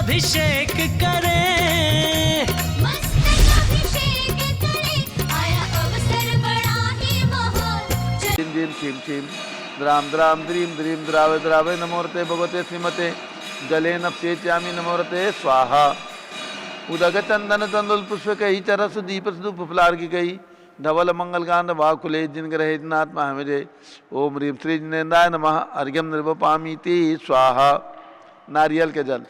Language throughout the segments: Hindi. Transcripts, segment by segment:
अभिषेक करें, मस्तक अभिषेक करें, आया अवसर बड़ा ही महान। ीं ीं क्षीं क्षीं द्रां द्रां द्रीं द्रीं द्रावे द्रावे नमोरते भगवते श्रीमते जले नप्सेच्यामि नमोरते स्वाहा। उदक चंदन तंदुल पुष्प कही चरस दीप धूप फुफलार की कही धवल मंगल कांत वाकुले जिन ग्रहे नात्मा हमेजे ओम ह्रीं श्री जिनेन्द्राय नमः अर्घ्यम निर्वपामीति स्वाहा। नारियल के जल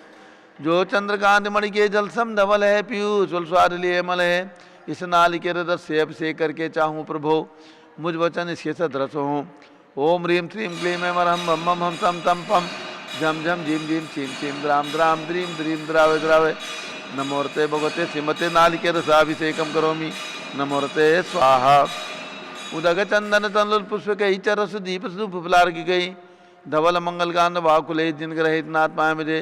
जो चंद्रकांत मणि के जल सम धवल है पीयूष स्वाद लिए मल है, इस नाल के रस से अभिषेक करके चाहूँ प्रभो मुझ वचन इसके सदरस हों। ओम ह्रीं श्रीं क्लीं ऐं मरहं बम बम हम सम तम पम झम झम झीं झीं क्षीं क्षीं द्रां द्रां द्रीं द्रीं द्रावे द्रावे नमोरते भगवते श्रीमते नालिके रसाभिषेकम करोमि नमोरते स्वाहा। उदक चंदन तंदुल पुष्प कही चरस दीप फुफलार की गई धवल मंगल कांत वाकुले जिन ग्रहित नात्मा मुझे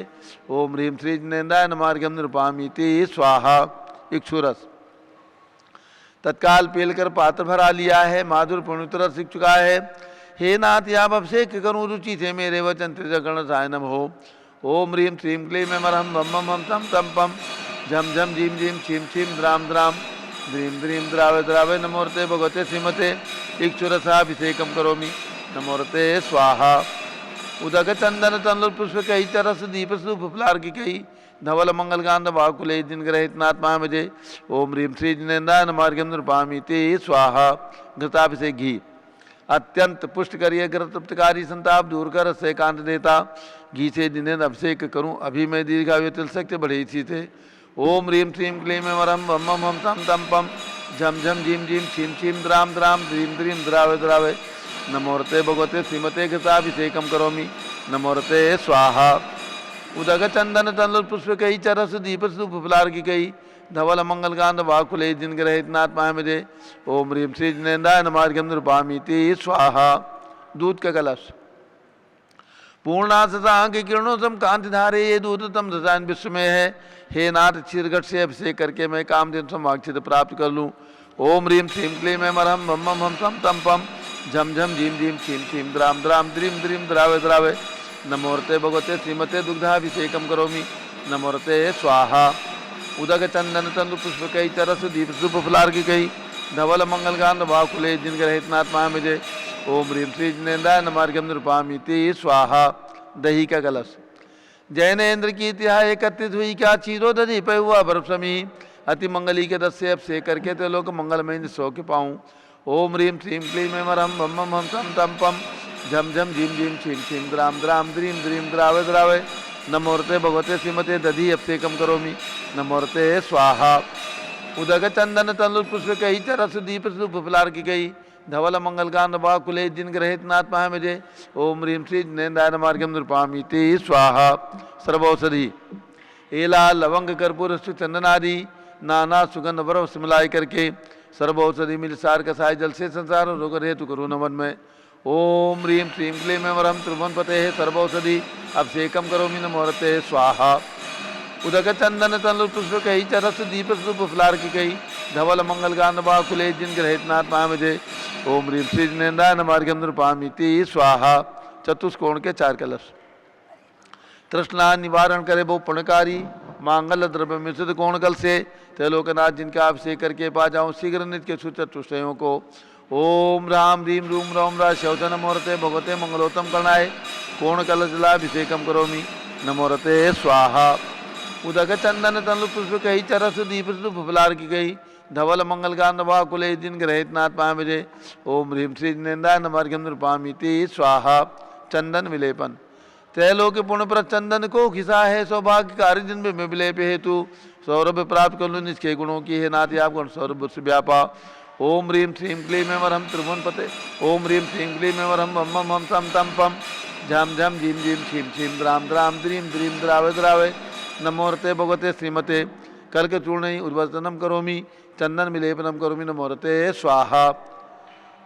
ओम ह्रीं श्री जिनेन्द्राय नमः अर्घ्यम निरूपामीति स्वाहा। इक्षुरस तत्काल पीलकर पात्र भरा लिया है, माधुर पुण्यतर सीख चुका है। हे नाथ आप अभिषेक करूँ रुचि थे मेरे वचन त्रिजगण सायनम हो। ओम ह्रीं श्रीं क्लीं ऐं मरहं बम बम हम तम तम पम झम झम झीं झीं क्षीं क्षीं द्रां द्रां द्रीं द्रीं द्रावे द्रावे नमोरते भगवते श्रीमते इक्षुरसाभिषेकम करोमि नमोरते स्वाहा। उदक चंदन तंदुल पुष्प कही चरस दीप फुफलार की कही धवल मंगल कांत वाकुले जिन ग्रहित नात्मा मुझे ओम ह्रीं श्री जिनेन्द्राय नमः अर्घ्यम निरूपामीति स्वाहा। घृताभिषेक घी अत्यंत पुष्ट करिए ग्रह तृप्तकारी संताप दूर कर से कांत देता घी से जिन्हें अभिषेक करूं अभी मैं दीर्घायु तिल सकते बढ़े इसी थे। ओम ह्रीं श्रीं क्लीं ऐं मरहं बम बम हम तम तम पम झम झम झीं झीं क्षीं क्षीं द्रां द्रां द्रीं द्रीं द्रावे द्रावे नमोरते भगवते श्रीमते घृताभिषेकम करोमि नमोरते स्वाहा। उदक चंदन तंदुल पुष्प कही चरस दीप फुफलार की कही धवल मंगल कांत वाकुले जिन ग्रहित नात्मा मुझे ओम ह्रीं श्री जिनेन्द्राय नमः अर्घ्यम निरूपामीति स्वाहा। दूध का कलश पूर्णासता के किरणों सम कांति धारे ये दूध तम रसायन विश्व में है। हे नाथ क्षीरघट से अभिषेक करके मैं कामधेनु समाक्षित प्राप्त कर लूँ। ओम ह्रीं श्रीं क्लीं ऐं मरहं बम बम हम सम तम पम झम झम झीं झीं क्षीं क्षीं द्रां द्रां द्रीं द्रीं द्रावे द्रावे नमोरते भगवते श्रीमते दुग्धाभिषेकम करोमि नमोरते स्वाहा। उदक चंदन तंदु पुष्प कही चरस दीप फुफलार की कही धवल मंगल कांत वाकुले जिन ग्रहित नात्मा मुझे ओम ह्रीं श्री जिनेन्द्राय नमः अर्घ्यम निरूपामीति स्वाहा। दही का कलश जैनेन्द्र की तिहा एकत्रित हुई क्या चीरो दधी पे हुआ बर्फ समी अति मंगली के दस से अभिषेक करके ते लोग मंगलमय सौ के पाऊँ। ओम ह्रीं श्रीं क्लीं ऐं मरहं बम बम हम तम तम पम झम झम झीं झीं क्षीं क्षीं द्रां द्रां द्रीं द्रीं द्रावे द्रावे नमोरते भगवते श्रीमते दधी अभिषेकम करोमि नमोरते स्वाहा। उदक चंदन तंदुल पुष्प कही चरस दीप फुफलार की गई धवल मंगल कांत वाकुले जिन ग्रहित नात्मा मुझे ओम ह्रीं श्री जिनेन्द्राय नमः अर्घ्यम निरूपामीति स्वाहा। सर्वौषधि एला लवंग कर्पूर चंदन आदि नाना सुगंध वरव सिमलाई करके सर्वौषधि मिल सार कसाय जल से संसार रोग हेतु करो नमन में। ओम ह्रीं श्रीं क्लीं ऐं मरहं त्रिभुवन पते सर्वौषधि अभिषेकम करोमि नमोरते स्वाहा। उदक चंदन तंदुल पुष्प कही चरस दीप फुफलार की कही धवल मंगल कांत वाकुले जिन ग्रहित नात्मा मुझे ओम ह्रीं श्री जिनेन्द्राय नमः अर्घ्यम निरूपामीति स्वाहा। चतुष्कोण के चार कलश तृष्णा निवारण करे वो पुण्यकारी मांगल द्रव्य मिश्रित कोण कल से त्रैलोकनाथ जिनका अभिषेक करके पा जाऊँ शीघ्र नित्य के सुचतुष्टयों को। ओम राम ह्रीं रूम रौम रा शौचन नमोरते भगवते मंगलोत्तम करणाय कोण कलश जलाभिषेकम करोमि नमोरते स्वाहा। उदक चंदन तंदुल पुष्प कही चरस दीप फुफलार की गई धवल मंगल कांत वाकुले जिन ग्रहित नात्मा मुझे ओम ह्रीं श्री जिनेन्द्राय नमः अर्घ्यम निरूपामीति स्वाहा। चंदन विलेपन त्रैलोक पुण्य पर चंदन को खिसा है सौभाग्य कार्य जिन में विलेप हेतु सौरभ प्राप्त कर लूँ निष्के गुणों की है नाथ आप गुण सौरभ से व्यापा। ओम ह्रीं श्रीं क्लीं ऐं मरहं त्रिभुवन पते ओम ह्रीं श्रीं क्लीं ऐं मरहं बम बम हम सम तम पम झम झम झीं झीं क्षीं क्षीं द्रां द्रां द्रीं द्रीं द्रावे द्रावे नमोरते भगवते श्रीमते कर्क चूर्ण उर्वतनम करोमि चंदन विलेपनम करोमि नमोरते स्वाहा।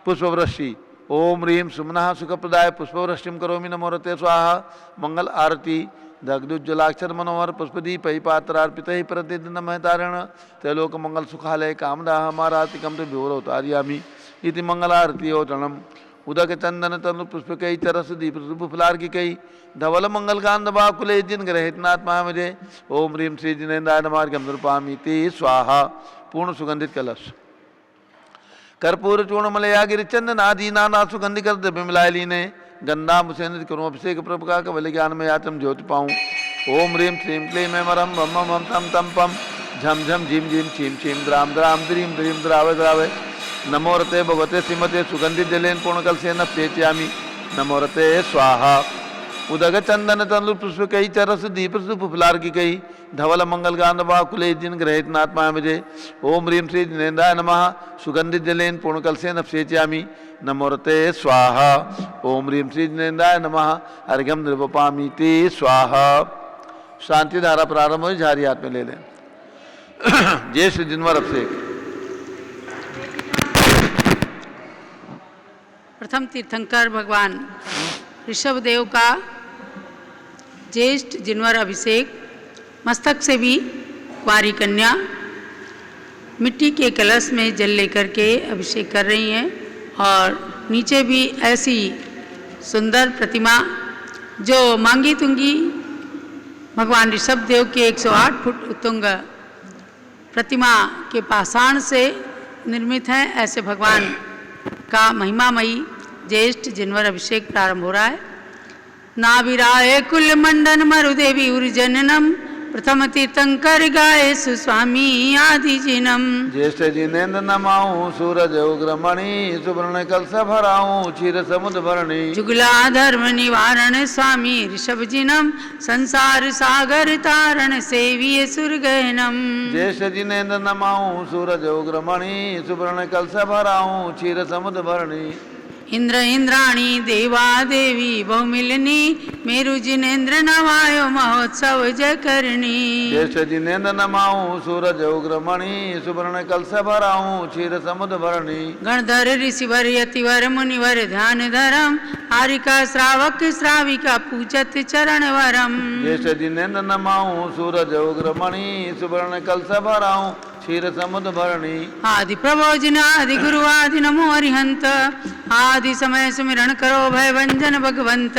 पुष्पवृष्टि ओम ह्रीं सुमनः सुखप्रदाय पुष्पवृष्टिम करोमि नमोरते स्वाहा। मंगल आरती दग्धुज्जलाक्षर मनोहर पुष्पदीप पात्रार्पित ही प्रतिदिन महतारण त्रैलोक मंगल सुखालय कामदाह हमारातिकम तो विवरो तारियामी इति मंगलारती ओचनम। उदक चंदन तनु पुष्प कई चरस दीप रूप फुलार की कई धवल मंगल कांद बाकुले जिन ग्रहित नाथ महामजे ओम ह्रीम श्री जिनेन्द्राय नमः गंधर्पामीति स्वाहा पूर्ण सुगंधित कलश कर्पूर चूर्ण मलया गिरि चंदन आदि नाना सुगंधि कर द्रव्य मिलाय लीने गंधा मुसेन्द्र करूँ अभिषेक प्रभु का कवल ज्ञान में आचम ज्योति पाऊँ ओम ह्रीम श्रीम क्लीम मरम बम मम तम तम पम झम झम झिम झिम छीम छीम द्राम द्राम द्रीम द्रीम द्रावे द्रावे नमो रते भगवते श्रीमते सुगंधित जलेन पूर्णकल से नप्येच्यामि नमो रते स्वाहा उदक चंदन तनु पुष्प कई चरस दीप फुलार की कई धवल मंगल गांध बाकुले जिन ग्रहित नाथ महामजे ओम ह्रीम श्री जिनेन्द्राय नमः सुगंधित जलेन पूर्णकल से नप्येच्यामि नमो रते स्वाहा ओम ह्रीम श्री जिनेन्द्राय नमः अर्घ्यम निर्वपामीति स्वाहा। शांति धारा प्रारंभ हो झारी हाथ में ले लें। जय श्री जिनवर अभिषेक। प्रथम तीर्थंकर भगवान ऋषभ देव का ज्येष्ठ जिनवर अभिषेक, मस्तक से भी कुंवारी कन्या मिट्टी के कलश में जल लेकर के अभिषेक कर रही हैं और नीचे भी ऐसी सुंदर प्रतिमा जो मांगी तुंगी भगवान ऋषभ देव के 108 फुट उत्तुंग प्रतिमा के पाषाण से निर्मित हैं। ऐसे भगवान का महिमामयी ज्येष्ठ जिनवर अभिषेक प्रारंभ हो रहा है। नाविराय कुल मंडन मरुदेवी उर्जननम प्रथम तीर्थंकर गाये सुस्वामी आदि जिनम। ज्येष्ठ जिनेन्द्र नमाऊं सूरज उग्रमणि सुवर्ण कलश भराऊं क्षीर समुद्र भरणी। जुगला धर्म निवारण स्वामी ऋषभ जिनम संसार सागर तारण सेविय सुरगैनम। ज्येष्ठ जिनेन्द्र नमाऊं सूरज उग्रमणि सुवर्ण कलश भराऊं क्षीर समुद्र भरणी। इंद्र इंद्राणी देवा देवी बहुमिलनी मेरु जिनेन्द्र नवायो महोत्सव जय करणी। ज्येष्ठ जिनेन्द्र नमाऊं सूरज उग्रमणि सुवर्ण कलश भराऊं क्षीर समुद्र भरणी। गणधर ऋषिवर यतिवर मुनिवर ध्यान धरम हारिका श्रावक श्राविका पूजत चरण वरम। ज्येष्ठ जिनेन्द्र नमाऊं सूरज उग्रमणि सुवर्ण कलश भराऊं क्षीर समुद्र भरणी। आदि प्रभोजन आदि गुरु आदि नमो अरिहंत आदि समय सुमिरन करो भय भंजन भगवंत।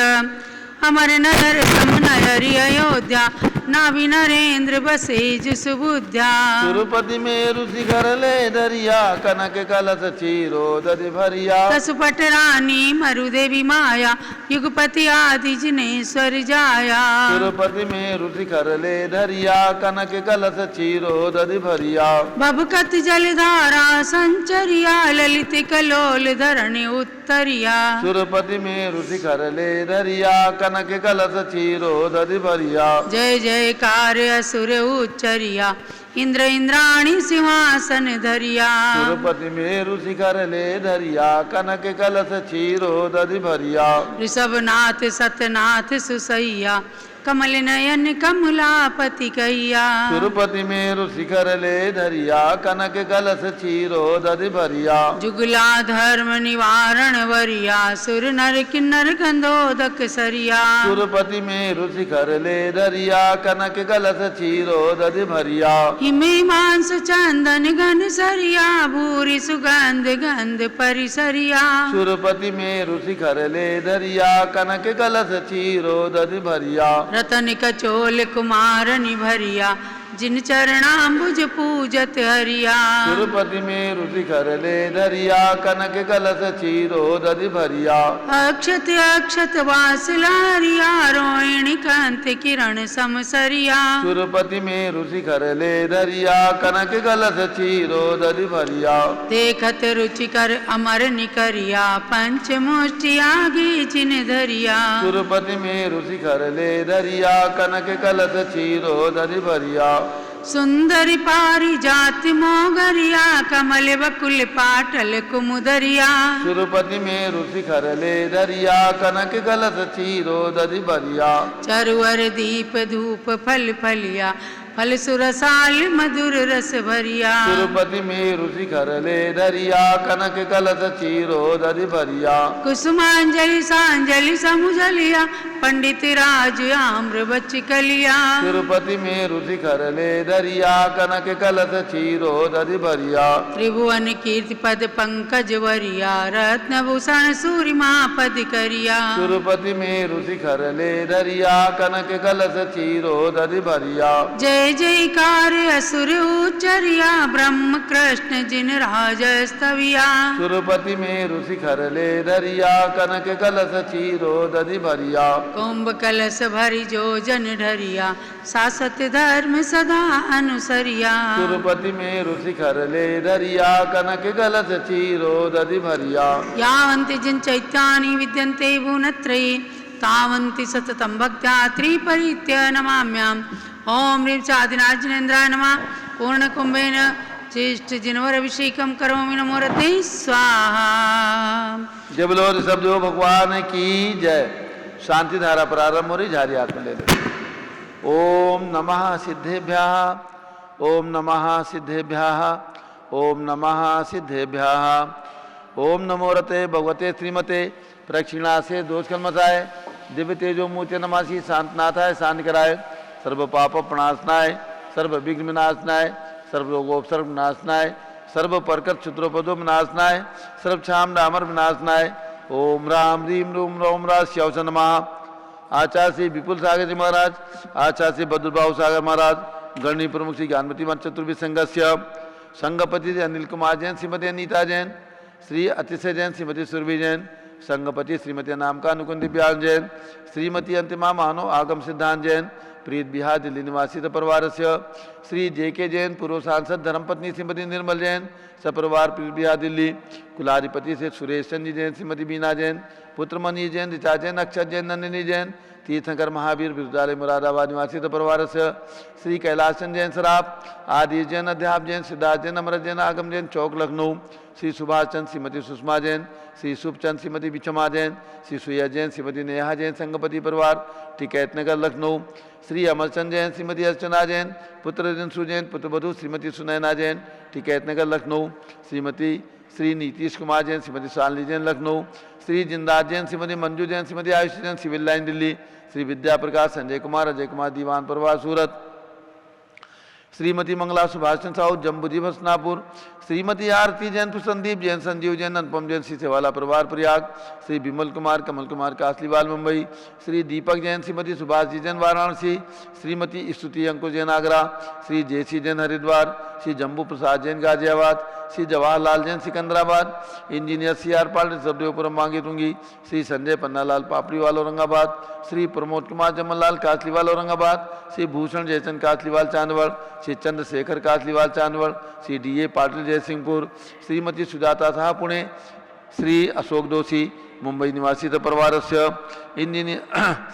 अमर नगर समनयरि अयोध्या नाभि नरेंद्र बसे जु सुबुद्ध्या। तिरुपति में ऋषिकर ले दरिया कनक कलश चीरो दधि भरिया। तसुपट रानी मरुदेवी माया युगपति आदि जिनेश्वर जाया। तिरुपति में ऋषिकर ले दरिया कनक कलश चीरो दधि भरिया। बबकत जलधारा संचरिया ललित कलोल धरणी उत्तरिया। तिरुपति में ऋषिकर ले दरिया कनक कलश चीरो दधि भरिया। जय जयकार असुर उच्चरिया इंद्र इंद्राणी सिंहासन धरिया। तिरुपति में ऋषिकर ले धरिया कनक कलश चीरो दधि भरिया। ऋषभनाथ सतनाथ सुसैया कमल नयन कमलापति कैया। तिरुपति में ऋषिकर ले धरिया कनक कलश चीरो दधि भरिया। जुगला धर्म निवारण वरिया सुर नर किन्नर गंधोदक सरिया। तिरुपति में ऋषिकर ले धरिया कनक कलश चीरो दधि भरिया। हिमे मांस चंदन गन सरिया भूरी सुगंध गंध परिसरिया। तिरुपति में ऋषिकर ले धरिया कनक कलश चीरो दधि भरिया। रतन कचोल कुमार निभरिया जिन चरणाम्बुज पूजत हरिया। तिरुपति में ऋषिकर ले धरिया कनक कलश चीरो दधि भरिया। अक्षत अक्षत वासलारिया रोहिणी कांत किरण समसरिया। तिरुपति में ऋषिकर ले धरिया कनक कलश चीरो दधि भरिया। देखत रुचिकर अमर निकरिया पंचमुष्टि आगे जिन धरिया। तिरुपति में ऋषिकर ले धरिया कनक कलश चीरो दधि भरिया। सुंदरी पारिजात मोगरिया कमल बकुल पाटल कुमुदरिया। तिरुपति में ऋषिकर ले धरिया कनक कलश चीरो दधि भरिया। चरुअर दीप धूप फल फलिया फल सुरसाल मधुर रस भरिया। तिरुपति मेरु शिखर ले धरिया कनक कलश चीरो दधि भरिया। कुसुमांजलि सांजलि समुझलिया पंडित राज आम्र बच कलिया। तिरुपति मेरु शिखर ले धरिया कनक कलश चीरो दधि भरिया। त्रिभुवन कीर्ति पद पंकज वरिया रत्न भूषण सूर्यमा पद करिया। तिरुपति मेरु शिखर ले धरिया कनक कलश चीरो दधि भरिया। जय जयकार असुर उच्चरिया ब्रह्म कृष्ण जिन राज स्तविया। तिरुपति मेरु शिखर ले धरिया कनक कलश चीरो दधि भरिया। कुंभ कलश भरि जो जन ढरिया शासत धर्म सदा अनुसरिया। तिरुपति मेरु शिखर ले धरिया कनक कलश चीरो दधि भरिया। यावन्ति जिन चैत्यानि विद्यन्ते भुवनत्रये तावन्ति सततं भक्त्या त्रिपरित्य नमाम्याम्। ओम ह्रीं चादिनाथ जिनेन्द्राय नमः। पूर्णकुंभेन ज्येष्ठ जिनवर अभिषेकम करोमि नमोरते स्वाहा। जय बोलो ऋषभदेव भगवान की जय। शांति धारा प्रारंभ हो रही, झारी हाथ में ले ले। ओम नमः सिद्धेभ्यः ओम नमः सिद्धेभ्यः ओम नमः सिद्धेभ्यः। ओम नमो रते भगवते श्रीमते प्रक्षिणा से दोष कलमसाय दिव्य तेजो मूर्ति नमासी शांतनाथाय शांति कराय सर्व पाप प्रणाशनाय सर्व विघ्न विनाशनाय सर्व रोगोपसर्ग विनाशनाय सर्व परकट क्षुद्रोपदो विनाशनाय सर्व क्षाम डामर विनाशनाय। ओम राम रीम रूम रोम राज श्यावस नमः। आचार्य श्री विपुल सागर जी महाराज, आचार्य श्री भद्रबाहु सागर महाराज, गणनी प्रमुख श्री ज्ञानमती मंच चतुर्वी संघस्य संघपति श्री अनिल कुमार जैन, श्रीमती अनीता जैन, श्री अतिशय जैन, श्रीमती सुरभि जैन, संघपति श्रीमती नामका नुकुंदी ब्याल जैन, श्रीमती अंतिमा मानो आगम सिद्धांत जैन, प्रीत बिहार दिल्ली निवासी परिवार से श्री जे.के. जैन, पूर्व सांसद धर्मपत्नी श्रीमती निर्मल जैन, सपरिवार प्रीत बिहार दिल्ली, कुलाधिपति से सुरेश चंद्र जैन, श्रीमती बीना जैन, पुत्र मनीष जैन, ऋचा जैन, अक्षत जैन, नंदिनी जैन, तीर्थंकर महावीर विरुद्धालय मुरादाबाद निवासी परिवार से श्री कैलाशन जैन सराफ, आदि जैन, अध्याप जैन, सिद्धार्थ जैन, अमृत जैन, आगम जैन, चौक लखनऊ, श्री सुभाष चंद, श्रीमती सुषमा जैन, श्री शुभचंद, श्रीमती बिचमा जैन, श्री सुया जैन, श्रीमती नेहा जैन, संघपति परिवार टिकैत नगर लखनऊ, श्री अमरचंद जैन, श्रीमती अर्चना जैन, पुत्र रिंसु जैन, पुत्रवधू श्रीमती सुनैना जैन, टिकैत नगर लखनऊ, श्रीमती श्री नीतीश कुमार जैन, श्रीमती शालिनी जैन लखनऊ, श्री जिंदाज जैन, श्रीमती मंजू जैन, श्रीमती आयुषी जैन, सिविल लाइन दिल्ली, श्री विद्या प्रकाश, संजय कुमार, अजय कुमार दीवान परिवार सूरत, श्रीमती मंगला सुभाष चंद्र साहू जम्बूजी भसनापुर, श्रीमती आरती जैन, संदीप जैन, संजीव जैन, अनुपम जैन, श्री सेवाला परिवार प्रयाग, श्री विमल कुमार, कमल कुमार कासलीवाल मुंबई, श्री दीपक जैन, श्रीमती सुभाष जी जैन वाराणसी, श्रीमती स्तुति अंकुश जैन आगरा, श्री जेसी जैन हरिद्वार, श्री जम्बू प्रसाद जैन गाजियाबाद, श्री जवाहरलाल जैन सिकंदराबाद, इंजीनियर सी.आर. पाल सबदेवपुरम मांगी टूंगी, श्री संजय पन्नालाल पापड़ीवाल औरंगाबाद, श्री प्रमोद कुमार जमनलाल कासलीवाल औरंगाबाद, श्री भूषण जयचंद कासलीवाल चांदवड़, श्री चंद्रशेखर कासलीवाल चांदवड़, श्री डी.ए. पाटिल जयसिंहपुर, श्रीमती सुजाता शाह पुणे, श्री अशोक दोषी मुंबई निवासी परिवार से इंजीनियर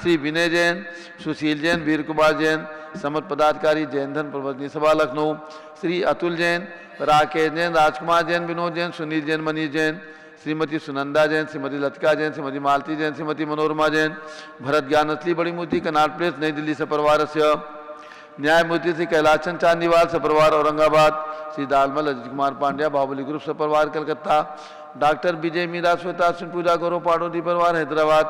श्री विनय जैन, सुशील जैन, वीर कुमार जैन, समर्थ पदाधिकारी जैन धन प्रबंधनी सभा लखनऊ, श्री अतुल जैन, राकेश जैन, राजकुमार जैन, विनोद जैन, सुनील जैन, मनीष जैन, श्रीमती सुनंदा जैन, श्रीमती लतिका जैन, श्रीमती मालती जैन, श्रीमती मनोरमा जैन, भरत ज्ञान असली बड़ी मूर्ति कनाट प्लेस नई दिल्ली से परिवार से न्यायमूर्ति श्री कैलाशन चांदीवाल सपरिवार औरंगाबाद, श्री दालमल अजित कुमार पांड्या बाहुबली ग्रुप सपरिवार कलकत्ता, डॉक्टर विजय मीरा श्वेता सिंह पूजा गौरव पाड़ोदी परिवार हैदराबाद,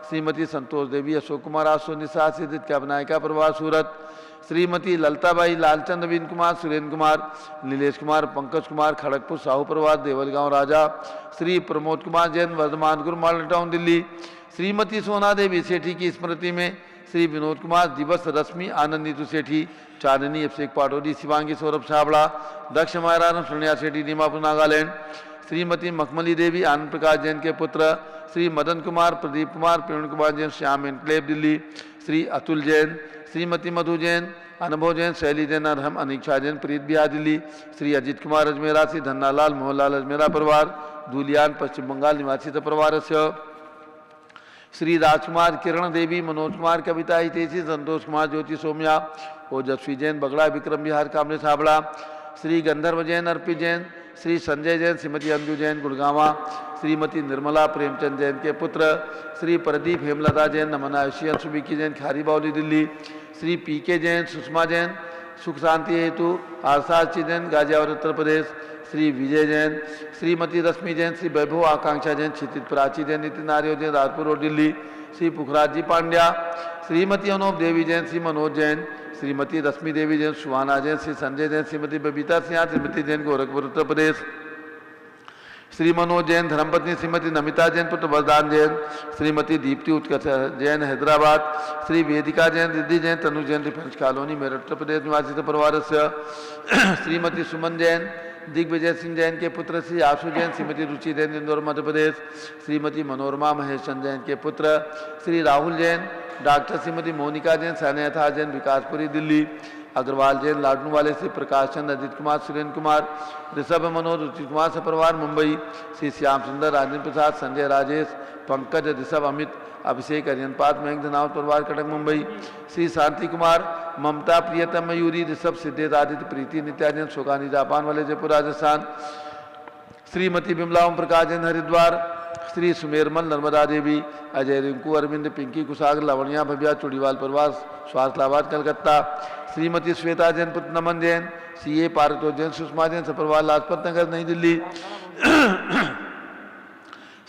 श्रीमती संतोष देवी अशोक कुमार आसो निशा सिद्धित क्या बनायका परिवार सूरत, श्रीमती ललताबाई लालचंद नवीन कुमार सुरेंद्र कुमार नीलेश कुमार पंकज कुमार खड़गपुर साहू परिवार देवलगांव राजा, श्री प्रमोद कुमार जैन वर्धमान गुरु मॉडल टाउन दिल्ली, श्रीमती सोना देवी सेठी की स्मृति में श्री विनोद कुमार दिवस रश्मि आनंद नीतू सेठी चांदनी अभिषेक पाटोदी शिवांगी सौरभ छाबड़ा दक्ष महाराज सोनिया सेठी दीमापुर नागालैंड, श्रीमती मखमली देवी आनंद प्रकाश जैन के पुत्र श्री मदन कुमार प्रदीप कुमार प्रवीण कुमार जैन श्याम एनक्लेव दिल्ली, श्री अतुल जैन, श्रीमती मधु जैन, अनुभव जैन, शैली जैन, अरहम अनिक्षा जैन प्रीत बिहार दिल्ली, श्री अजित कुमार अजमेरा, श्री धन्नालाल मोहनलाल अजमेरा परिवार धूलियान पश्चिम बंगाल निवासी परिवार से श्री राजकुमार किरण देवी मनोज कुमार कविता हितेशी संतोष कुमार ज्योति सोम्या ओजस्वी जैन बगड़ा विक्रम बिहार कामले छाबड़ा, श्री गंधर्व जैन अर्पित जैन, श्री संजय जैन, श्रीमती अंजू जैन गुड़गावा, श्रीमती निर्मला प्रेमचंद जैन के पुत्र श्री प्रदीप हेमलता जैन नमना एशियन सुबिकी जैन खारी बावली दिल्ली, श्री पी.के. जैन, सुषमा जैन, सुख शांति हेतु आशाची जैन गाजियाबाद उत्तर प्रदेश, श्री विजय जैन, श्रीमती रश्मि जैन, श्री वैभव आकांक्षा जैन, क्षितिज प्राची जैन, नितिन आर्य जैन, राजपुर रोड दिल्ली, श्री पुखराज जी पांड्या, श्रीमती अनूप देवी जैन, श्री मनोज जैन, श्रीमती रश्मि देवी जैन, सुहाना जैन, श्री संजय जैन, श्रीमती बबीता सिंह, श्रीमती जैन, गोरखपुर उत्तर प्रदेश, श्री मनोज जैन, धर्मपत्नी श्रीमती नमिता जैन, पुत्र वरदान जैन, श्रीमती दीप्ति उत्कर्ष जैन, हैदराबाद, श्री वेदिका जैन, रिद्धि जैन, तनु जैन, डिफेंस कॉलोनी, मेरठ उत्तर प्रदेश निवासी परिवार से, श्रीमती सुमन जैन, दिग्विजय सिंह जैन के पुत्र श्री आशु जैन, श्रीमती रुचि जैन, इंदौर मध्य प्रदेश, श्रीमती मनोरमा महेशन जैन के पुत्र श्री राहुल जैन, डॉक्टर श्रीमती मोनिका जैन, सनयथा जैन, विकासपुरी दिल्ली, अग्रवाल जैन, लाडनू वाले से प्रकाश चंद, अजित कुमार, सुरेंद्र कुमार, ऋषभ मनोज, रुचि कुमार से परिवार मुंबई, श्री श्याम सुंदर, राजेंद्र प्रसाद, संजय राजेश, पंकज, ऋषभ, अमित, अभिषेक, अरियनपात, मयंक धनावत परिवार कटक मुंबई, श्री शांति कुमार, ममता, प्रियतम, मयूरी, ऋषभ, सिद्धेश, आदित्य, प्रीति, नित्या जैन, शोकानी, जापान वाले, जयपुर राजस्थान, श्रीमती बिमला ओम प्रकाश जैन, हरिद्वार, श्री सुमेरमल, नर्मदा देवी, अजय, रिंकू, अरविंद, पिंकी, कुशागर, लवणिया, भव्या, चूड़ीवाल परिवार, स्वास्थ्यलाबाद, कलकत्ता, श्रीमती श्वेता जैन, पुत्र नमन जैन, सी ए पार्वतो जैन, सुषमा जैन, सपरवार, लाजपत नगर, नई दिल्ली,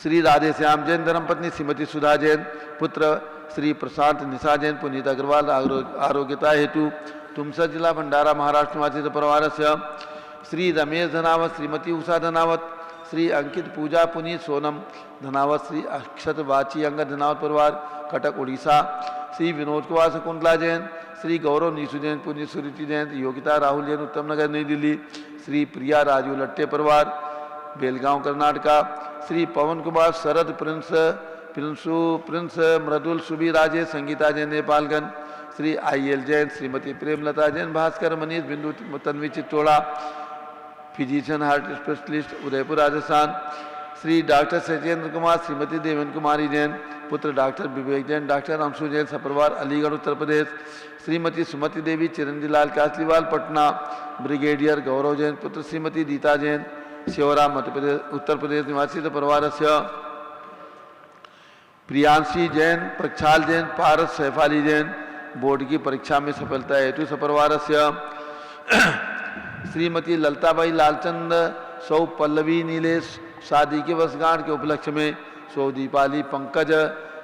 श्री राधे श्याम जैन, धर्मपत्नी श्रीमती सुधा जैन, पुत्र श्री प्रशांत निशा जैन, पुनीत अग्रवाल, आरोग्यता हेतु तुमसर जिला भंडारा महाराष्ट्र निवासी परिवार से, श्री रमेश धनावत, श्रीमती उषा धनावत, श्री अंकित पूजा पुनीत सोनम धनावत, श्री अक्षत वाची अंगद धनावत परिवार कटक उड़ीसा, श्री विनोद कुमार शकुंतला जैन, श्री गौरव नीसू जैन, पुनीत सुरीति जैन, योगिता राहुल जैन, उत्तम नगर नई दिल्ली, श्री प्रिया राजू लट्टे परिवार बेलगांव कर्नाटका, श्री पवन कुमार, शरद प्रिंस मृदुल सुबी Rajesh, Sangeeta Jain, Nepalganj, Shri IL Jain, Shrimati Premlata Jain, Bhaskar Manish, Bindu Tanvi Chittora, physician heart specialist Udaipur Rajasthan, Shri doctor Satyendra Kumar, Shrimati Devendra Kumari Jain, पुत्र डॉक्टर विवेक जैन, डॉक्टर अंशु जैन, सपरवार अलीगढ़ उत्तर प्रदेश, श्रीमती सुमति देवी, चिरंजी लाल कासलीवाल पटना, ब्रिगेडियर गौरव जैन, पुत्र श्रीमती दीता जैन, शिवरा मध्य प्रदेश उत्तर प्रदेश निवासी परिवार से, प्रियांशी जैन, प्रक्षाल जैन, पारस सैफाली जैन, बोर्ड की परीक्षा में सफलता हेतु सपरवार से, श्रीमती ललताबाई लालचंद, सौ पल्लवी नीलेश, शादी के वर्षगांठ के उपलक्ष्य में सौ दीपाली पंकज,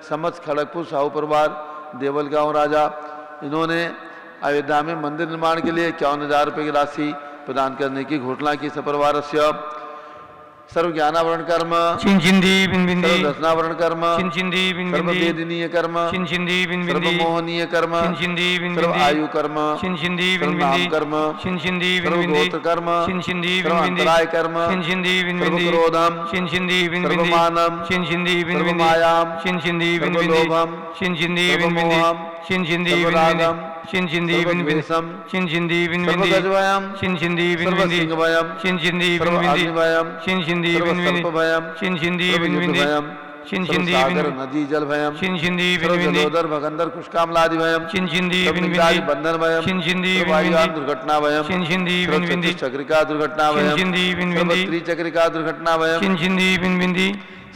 समझ खड़गपुर साहू परिवार देवलगांव राजा, इन्होंने अयोध्या में मंदिर निर्माण के लिए 51,000 रुपये की राशि प्रदान करने की घोषणा की। सपरिवार सर्व ज्ञानावरण कर्म, सर्व दर्शनावरण कर्म, सर्व वेदनीय कर्म, सर्व मोहनीय कर्म, सर्व आयु कर्म, सर्व नाम कर्म, सर्व गोत्र कर्म, सर्व अंतराय कर्म, सर्व क्रोधम, सर्व मानम, सर्व मायाम, सर्व लोभम, सर्व मोहम, सर्व रागम, सर्व द्वेषम, सर्व गजवयम, सर्व सिंहवयम, सर्व अग्निवयम, सर्व सर्पभयम, सर्व युद्धभयम, सर्व सागर नदी जल भयम, सर्व जलोदर भगंदर कुष्कामलादि भयम, सर्व बंधन भयम, सर्व आयुआन दुर्घटना भयम, सर्व चक्रिका दुर्घटना भयम, सर्व त्रिचक्रिका दुर्घटना भयम,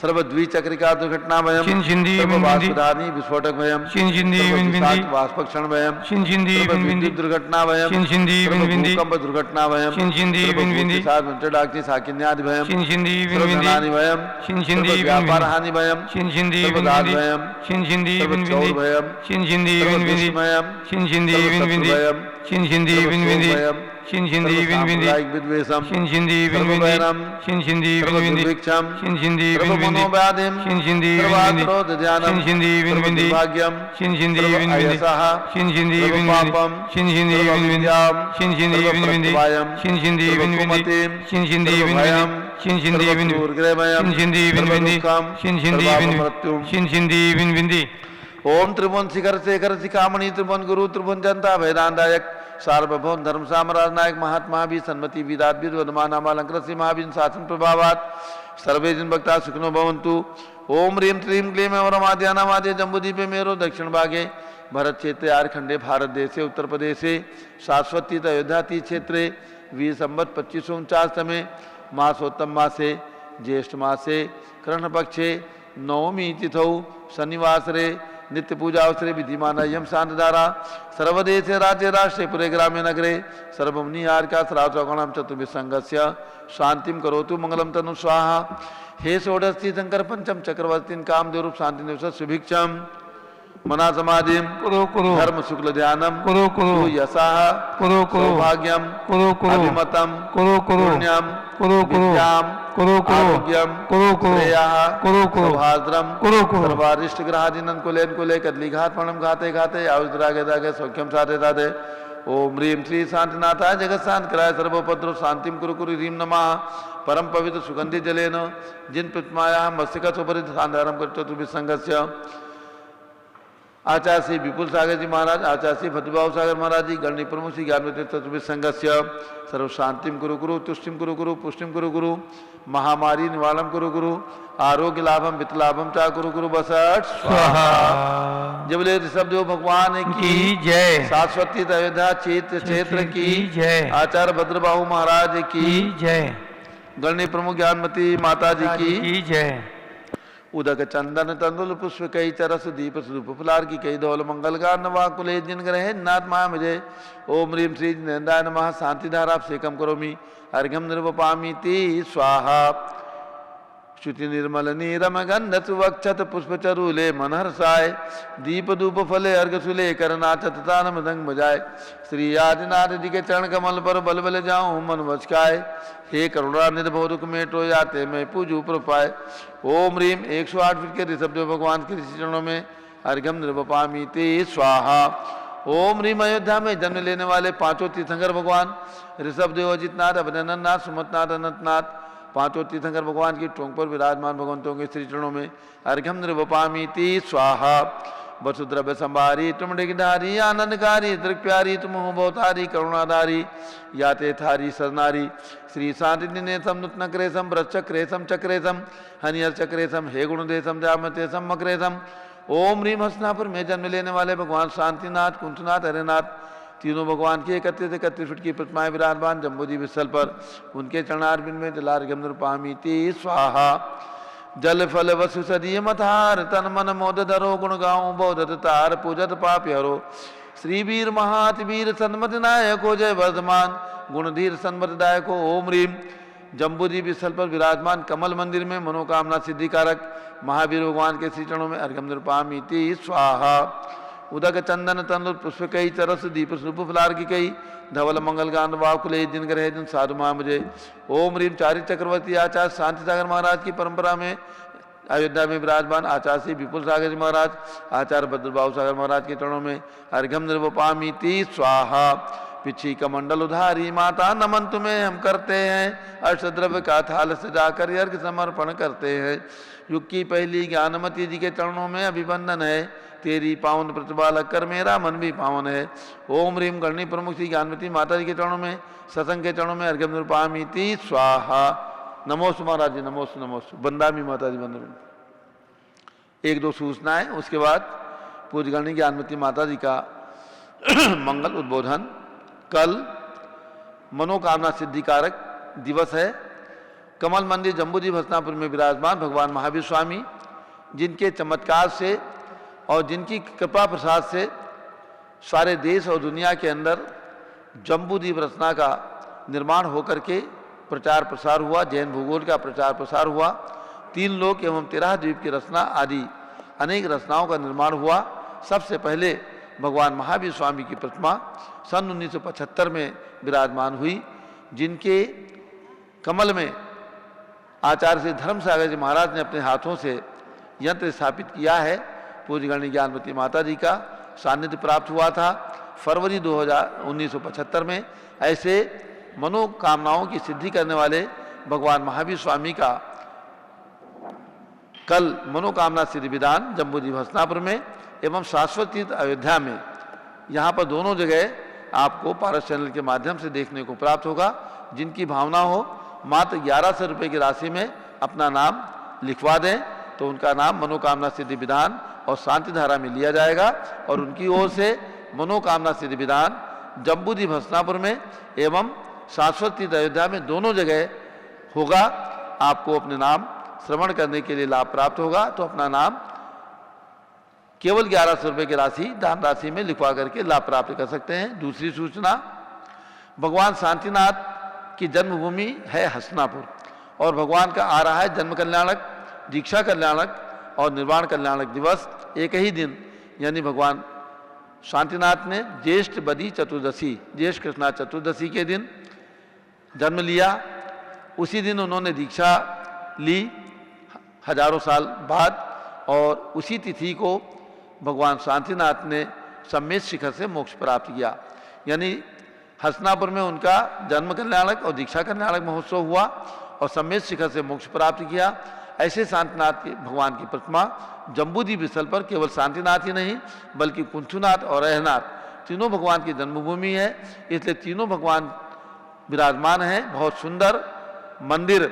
सर्व द्विचक्रिका दुर्घटना भयम, सर्व वाष्पधानी विस्फोटक भयम, सर्व वाष्पक्षण भयम, सर्व विद्युत दुर्घटना भयम, सर्व भूकंप दुर्घटना भयम, सर्व डाक्टी साकिन्यादि भयम, सर्व धनानि भयम, सर्व व्यापार हानि भयम, सर्व दास भयम, सर्व चौर भयम, सर्व दुष्ट भयम, सर्व शत्रु भयम, साम्प्रदायिक विद्वेषम, सर्व वैरम, सर्व दुर्भिक्षम, सर्व मनोव्याधिम, सर्व क्रोध ध्यानम, सर्व दुर्भाग्यम, सर्व अयसः, सर्व पापम, सर्व अविद्याम, सर्व प्रत्यवायम, सर्व कुमतिम, सर्व भयम, सर्व दुर्ग्रहभयम, सर्व दुःखम, सर्व मृत्युम। ओम त्रिभुवन शिखर शेखर शिखामणि त्रिभुवन गुरु त्रिभुवन जनता भैदानदायक सार्वभौम धर्म साम्राज्य नायक महात्मा भी सन्मति विदाद्विद वदमानामालंकृत श्री महावीर शासन प्रभावात सर्वे जन भक्ता सुखिनो भवन्तु। ओम ह्रीं क्लीं क्लीं वरमाद्यानामाद्य जम्बूद्वीपे मेरो दक्षिण भागे भरत क्षेत्रे आर्खंडे भारत देशे उत्तर प्रदेशे शाश्वती अयोध्या तीर्थ क्षेत्रे वीर संवत 2549 मासोत्तम मासे ज्येष्ठ मासे कृष्ण पक्षे नवमी तिथौ शनिवासरे नित्य पूजा अवसरे विधिमान यम शांतधारा सर्वदेश राज्य राष्ट्रे पुरे ग्रामे नगरे सर्वमुनि आर्का श्रावचौगणम चतुर्विसंगस्य शांतिम करोतु मंगलम तनु स्वाहा। हे षोडशी शंकर पंचम चक्रवर्ती कामदेव रूप शांति निवस सुभिक्षम मना समाधिम धर्म शुक्ल ध्यानम यशाह सौभाग्यम अभिमतम पुण्यम विद्याम आरोग्यम श्रेयः सौहार्द्रम सर्वारिष्ट ग्रहादिनन कुलेन कुले कदली घात पणम घाते घाते आयुद्रागे दागे सौख्यम साधे साधे। ओम ह्रीं श्री शांतिनाथाय जगत शांत कराय सर्वोपद्रव शांतिम कुरु कुरु ह्रीं नमः। परम पवित्र सुगंधि जलेन जिन प्रतिमाया मस्तिका उपरि शांतारम कर चतुर्विसंगस्य आचार्य श्री विपुल सागर जी महाराज, आचार्य श्री भद्रबाहु सागर महाराज जी, गणनी प्रमुख श्री ज्ञानवती चतुर्विसंगस्य सर्व शांतिम कुरु कुरु तुष्टिम कुरु कुरु पुष्टिम कुरु कुरु महामारी निवारणम कुरु कुरु आरोग्य लाभम वित्त लाभम चा कुरु कुरु बसठ स्वाहा। जब बोले ऋषभ देव भगवान की जय, शाश्वती अयोध्या क्षेत्र की जय, आचार्य भद्रबाहु महाराज की जय, गणनी प्रमुख ज्ञानमती माता जी की जय। उदक चंदन तंदुल पुष्प कई चरस दीप स्वरूप फुलार की कई धौल मंगल गान नवा कुले जिन ग्रहे नाथ महा मुझे। ओम ह्रीं श्री नंदाय नमः। शांति धारा सेकम करोमि अर्घ्यम निर्वपामि ती स्वाहा। श्रुति निर्मल नीरम गंध सुवक्षत पुष्प चरूले मनहर्षाय दीप धूप फले अर्घ सुले करनाचत तान मृदंग बजाय। श्री आदिनाथ जी के चरण कमल पर बल बल जाऊं मन बचकाय। हे करुणा निधि दुख मेटो याते मैं पूजू प्रपाय। ओम ह्रीं 108 फीट के ऋषभदेव भगवान के चरणों में अर्घ्यम निर्वपामि ते स्वाहा। ओम ह्रीं अयोध्या में जन्म लेने वाले पांचों तीर्थंकर भगवान ऋषभदेव, अजितनाथ, अभिनंदननाथ, सुमतनाथ, अनंतनाथ, पांचों तीर्थंकर भगवान की टोंक पर विराजमान भगवंतों के श्री चरणों में अर्घ्यम निर्वपामि ते स्वाहा। वसुद्रव्य संभारी तुम डिगधारी आनंदकारी दृक प्यारी तुम हो बहुतारी करुणाधारी याते थारी सरनारी। श्री शांति निनेसम नूतनक्रेशम वृक्षक्रेशम चक्रेशम हनियर चक्रेशम हे गुणदेशम जामतेशम मक्रेशम। ओम ह्रीं हस्तिनापुर में जन्म लेने वाले भगवान शांतिनाथ, कुंठनाथ, हरिनाथ तीनों भगवान की 31 फीट की प्रतिमाएं विराजमान जम्बूजी विस्थल पर उनके चरणारविंद में जलार्घ्यम निर्वपामि ते स्वाहा। जल फल वसु सदीय मथार तन मन मोद धरो गुण गाऊं बोधत तार पूजत पाप हरो। श्री वीर महातवीर सन्मत नायको जय वर्धमान गुणधीर सन्मत दायको। ओम ह्रीं जम्बूजी विस्थल पर विराजमान कमल मंदिर में मनोकामना सिद्धिकारक महावीर भगवान के श्री चरणों में अर्घ्यम निर्वपामि ते स्वाहा। उदक चंदन तंदुल पुष्प कई चरस दीप स्वरूप फुलार की कई धवल मंगल गान वाकुले जिन ग्रह जिन साधु महा मुझे। ओम ह्रीं चारि चक्रवर्ती आचार्य शांति सागर महाराज की परंपरा में अयोध्या में विराजमान आचार्य श्री विपुल सागर जी महाराज, आचार्य भद्रबाहु सागर महाराज के चरणों में अर्घ्यम निर्वपामि ते स्वाहा। पिछी कमंडल उधारी माता नमन तुम्हें हम करते हैं अष्टद्रव्य का थाल सजाकर अर्घ्य समर्पण करते हैं। युग की पहली ज्ञानमती जी के चरणों में अभिवंदन है तेरी पावन प्रतिपालक कर मेरा मन भी पावन है। ओम ह्रीं गणनी प्रमुख श्री ज्ञानमती माता जी के चरणों में सत्संग के चरणों में अर्घ्यम निर्वपामि ते स्वाहा। नमोस्तु महाराज जी, नमोस्तु नमोस्तु। बंदामी माता जी बंदन। एक दो सूचनाएं, उसके बाद पूज्य गणनी ज्ञानमती माता जी का मंगल उद्बोधन। कल मनोकामना सिद्धिकारक दिवस है। कमल मंदिर जम्बूजी हस्तिनापुर में विराजमान भगवान महावीर स्वामी, जिनके चमत्कार से और जिनकी कृपा प्रसाद से सारे देश और दुनिया के अंदर जम्बूद्वीप रचना का निर्माण होकर के प्रचार प्रसार हुआ, जैन भूगोल का प्रचार प्रसार हुआ, 3 लोक एवं 13 द्वीप की रचना आदि अनेक रचनाओं का निर्माण हुआ। सबसे पहले भगवान महावीर स्वामी की प्रतिमा सन 1975 में विराजमान हुई, जिनके कमल में आचार्य श्री धर्म सागर जी महाराज ने अपने हाथों से यंत्र स्थापित किया है। पूज्य गणनी ज्ञानमती माता जी का सानिध्य प्राप्त हुआ था फरवरी 1975 में। ऐसे मनोकामनाओं की सिद्धि करने वाले भगवान महावीर स्वामी का कल मनोकामना सिद्धि विधान जम्बूजी हस्तिनापुर में एवं शाश्वत तीर्थ अयोध्या में, यहाँ पर दोनों जगह आपको पारस चैनल के माध्यम से देखने को प्राप्त होगा। जिनकी भावना हो मात्र 1100 रुपये की राशि में अपना नाम लिखवा दें तो उनका नाम मनोकामना सिद्धि विधान और शांति धारा में लिया जाएगा और उनकी ओर से मनोकामना सिद्धि विधान जम्बूद्वीप हस्तिनापुर में एवं शाश्वत तीर्थ अयोध्या में दोनों जगह होगा। आपको अपने नाम श्रवण करने के लिए लाभ प्राप्त होगा, तो अपना नाम केवल 1100 रुपये की राशि दान राशि में लिखवा करके लाभ प्राप्त कर सकते हैं। दूसरी सूचना, भगवान शांतिनाथ की जन्मभूमि है हसनापुर और भगवान का आ रहा है जन्म कल्याणक, दीक्षा कल्याणक और निर्वाण कल्याणक दिवस एक ही दिन, यानी भगवान शांतिनाथ ने ज्येष्ठ बदी चतुर्दशी, ज्येष्ठ कृष्णा चतुर्दशी के दिन जन्म लिया। उसी दिन उन्होंने दीक्षा ली हजारों साल बाद, और उसी तिथि को भगवान शांतिनाथ ने सम्मेद शिखर से मोक्ष प्राप्त किया। यानी हसनापुर में उनका जन्म कल्याणक और दीक्षा कल्याणक महोत्सव हुआ और सम्मेद शिखर से मोक्ष प्राप्त किया। ऐसे शांतिनाथ के भगवान की प्रतिमा जम्बूद्वीप स्थल पर केवल शांतिनाथ ही नहीं बल्कि कुंथुनाथ और रहनाथ तीनों भगवान की जन्मभूमि है, इसलिए तीनों भगवान विराजमान हैं। बहुत सुंदर मंदिर,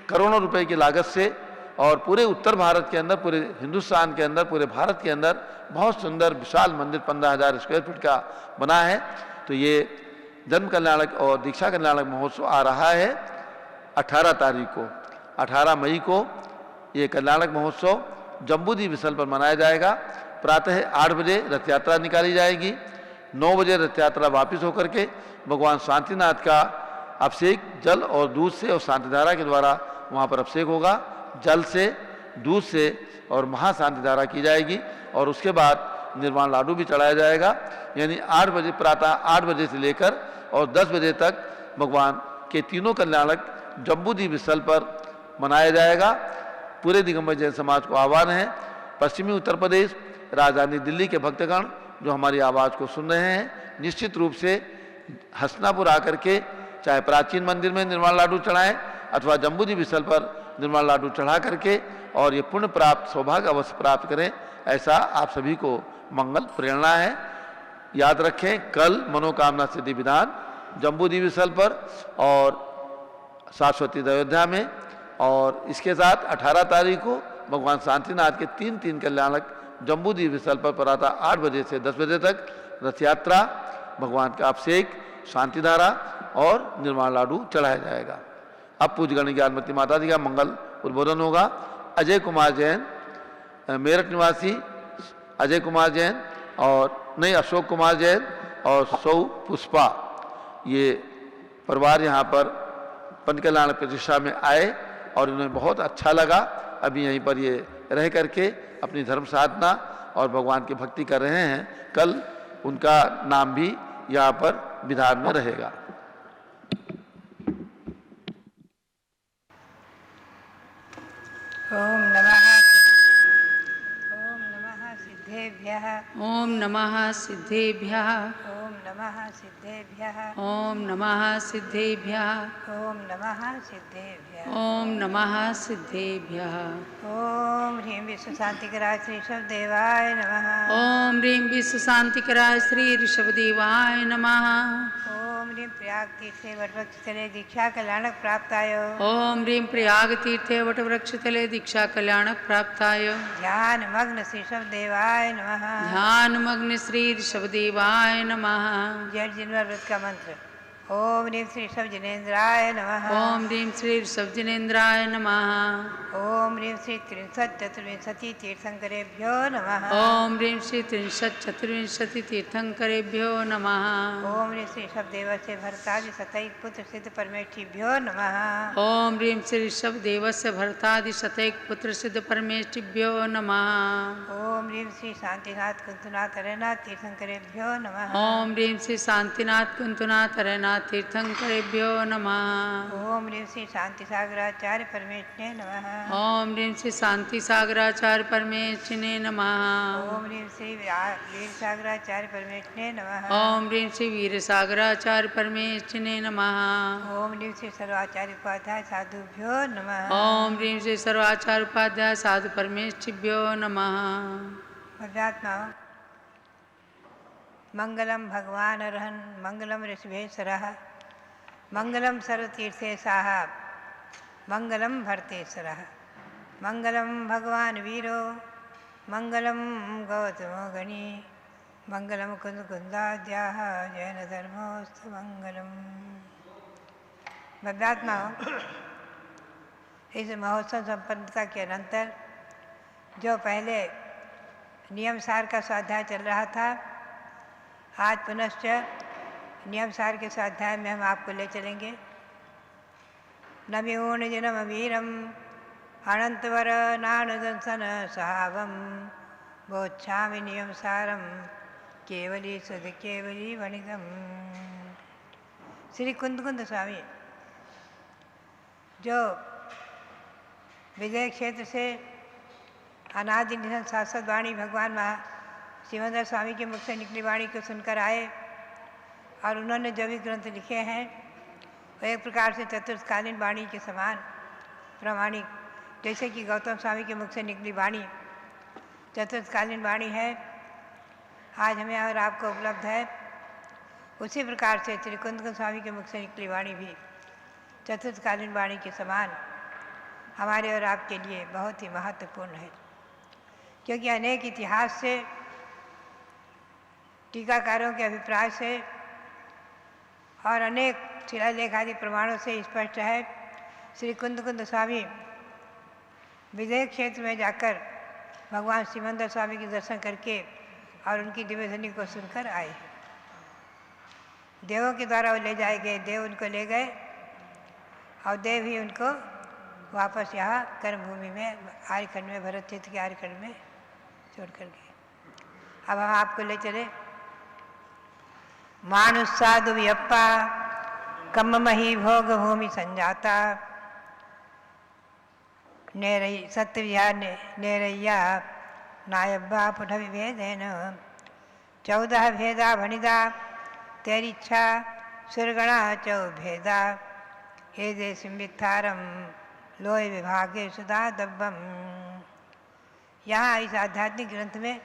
करोड़ों रुपए की लागत से, और पूरे उत्तर भारत के अंदर, पूरे हिंदुस्तान के अंदर, पूरे भारत के अंदर बहुत सुंदर विशाल मंदिर 15,000 स्क्वायर फीट का बना है। तो ये जन्म कल्याणक और दीक्षा कल्याणक महोत्सव आ रहा है 18 तारीख को, 18 मई को ये कल्याणक महोत्सव जम्बूद्वीप स्थल पर मनाया जाएगा। प्रातः 8 बजे रथ यात्रा निकाली जाएगी, 9 बजे रथ यात्रा वापिस होकर के भगवान शांतिनाथ का अभिषेक जल और दूध से और शांतिधारा के द्वारा वहाँ पर अभिषेक होगा। जल से, दूध से और महाशांतिधारा की जाएगी और उसके बाद निर्वाण लाडू भी चढ़ाया जाएगा। यानी 8 बजे, प्रातः 8 बजे से लेकर और 10 बजे तक भगवान के तीनों कल्याणक जम्बूद्वीप स्थल पर मनाया जाएगा। पूरे दिगंबर जैन समाज को आह्वान है, पश्चिमी उत्तर प्रदेश, राजधानी दिल्ली के भक्तगण जो हमारी आवाज़ को सुन रहे हैं, निश्चित रूप से हसनापुर आकर के चाहे प्राचीन मंदिर में निर्वाण लाडू चढ़ाएं अथवा जम्बूद्वीप स्थल पर निर्वाण लाडू चढ़ा करके और ये पुण्य प्राप्त, सौभाग्य अवश्य प्राप्त करें, ऐसा आप सभी को मंगल प्रेरणा है। याद रखें, कल मनोकामना सिद्धि विधान जम्बूद्वीप स्थल पर और शाश्वती अयोध्या में, और इसके साथ 18 तारीख को भगवान शांतिनाथ के 3 कल्याणक जम्बूद्वीप स्थल पर प्रातः 8 बजे से 10 बजे तक रथ यात्रा, भगवान का अभिषेक, शांतिधारा और निर्वाण लाडू चढ़ाया जाएगा। अब पूज्य गण ज्ञानमती माता जी का मंगल उद्बोधन होगा। अजय कुमार जैन, मेरठ निवासी अजय कुमार जैन और नहीं अशोक कुमार जैन और सौ पुष्पा, ये परिवार यहाँ पर पंचकल्याण प्रतिष्ठा में आए और उन्हें बहुत अच्छा लगा। अभी यहीं पर ये रह करके अपनी धर्म साधना और भगवान की भक्ति कर रहे हैं। कल उनका नाम भी यहाँ पर विधान में रहेगा। ओम नमः सिद्धेभ्यः। ओम नमः सिद्धेभ्यः। ओम नमः सिद्धेभ्यः। ओम नमः सिद्धेभ्यः। ओम नमः सिद्धेभ्यः। ओम नमः सिद्धेभ्यः। ओम ह्रीं विश्व शांतिकराय श्री ऋषभदेवाय नमः। ओम ह्रीं विश्व शांतिकराय श्री ऋषभदेवाय नमः। ओम ह्रीं प्रयाग तीर्थे वटवृक्षतले दीक्षा कल्याणक प्राप्ताय। ओम ह्रीं प्रयाग तीर्थे वटवृक्षतले दीक्षा कल्याणक प्राप्ताय। ध्यान मग्न श्री ऋषभदेवाय नमः। ध्यान मग्न श्री ऋषभदेवाय नमः। जड़ जिनवर व्रत का मंत्र। ओम ह्रीं श्री ऋषभ जिनेन्द्राय नमः। ओम ह्रीं श्री ऋषभ जिनेन्द्राय नमः। ओम ह्रीं श्री त्रिंशत् चतुर्विंशति तीर्थंकरेभ्यो नमः। ओम ह्रीं श्री त्रिंशत् चतुर्विंशति तीर्थंकरेभ्यो नमः। ओम ह्रीं श्री ऋषभदेवस्य भरतादि शतैक पुत्र सिद्ध परमेष्ठिभ्यो नमः। ओम ह्रीं श्री ऋषभदेवस्य भरतादि शतैक पुत्र सिद्ध परमेष्ठिभ्यो नमः। ओम ह्रीं श्री शांतिनाथ कुंतुनाथ हरेनाथ तीर्थंकरेभ्यो नमः। ओम ह्रीं श्री शांतिनाथ कुंतुनाथ हरेनाथ तीर्थंकरेभ्यो नमः। ओम ह्रीं श्री शांति सागराचार्य परमेष्ठिने नमः। ओम ह्रीं श्री शांति सागराचार्य परमेष्ठिने नमः। ओम ह्रीं श्री वीर सागराचार्य परमेष्ठिने नमः। ओम ह्रीं श्री वीर सागराचार्य परमेष्ठिने नमः। ओम ह्रीं श्री सर्वाचार्य उपाध्याय साधुभ्यो नमः। ओम ह्रीं श्री सर्वाचार्य उपाध्याय साधु परमेष्ठिभ्यो नमः। भव्यात्मा मंगलम भगवान अरहन मंगलम ऋषभेश्वरः मंगलम सर्वतीर्थेशाः मंगलम भरतेश्वरः मंगलम भगवान वीरो मंगलम गौतमो गणी मंगलम कुंद कुंदाद्याः जैन धर्मोस्तु मंगलम। भव्यात्मा इस महोत्सव संपन्नता के अनंतर जो पहले नियम सार का स्वाध्याय चल रहा था। आज पुनश्च नियम सार के स्वाध्याय में हम आपको ले चलेंगे। नमिऊण जनम वीरम अनंतवर नानुदंसन सहावम बोच्छामि नियम सारम केवली सुध केवली वणिगम। श्री कुंद स्वामी जो विजय क्षेत्र से अनादि निधन शाश्वत वाणी भगवान सिमंदर स्वामी के मुख से निकली वाणी को सुनकर आए और उन्होंने जो भी ग्रंथ लिखे हैं वो एक प्रकार से चतुर्थकालीन वाणी के समान प्रामाणिक, जैसे कि गौतम स्वामी के मुख से निकली वाणी चतुर्थकालीन वाणी है, आज हमें और आपको उपलब्ध है। उसी प्रकार से श्री कुंद स्वामी के मुख से निकली वाणी भी चतुर्थकालीन वाणी के समान हमारे और आपके लिए बहुत ही महत्वपूर्ण है, क्योंकि अनेक इतिहास से, टीकाकारों के अभिप्राय से और अनेक शिलालेख आदि प्रमाणों से स्पष्ट है श्री कुंद स्वामी विदेह क्षेत्र में जाकर भगवान सिमंदर स्वामी के दर्शन करके और उनकी दिव्य ध्वनि को सुनकर आए हैं। देवों के द्वारा वो ले जाए गए, देव उनको ले गए और देव ही उनको वापस यहाँ कर्मभूमि में आर्यखंड में, भरत क्षेत्र के आर्यखंड में छोड़ कर गए। अब हम आपको ले चले मानुष साधु वियप्पा कम मही भोग भूमि संजाता नेरई सत्य विहार नेरैया नायब्बा पुठ विभेदेन 14 भेदा भणिदा तेरिच्छा सुरगणा चौ भेदा हे देश मिथारम लोय विभागे सुधा दब्बम। यहाँ इस आध्यात्मिक ग्रंथ में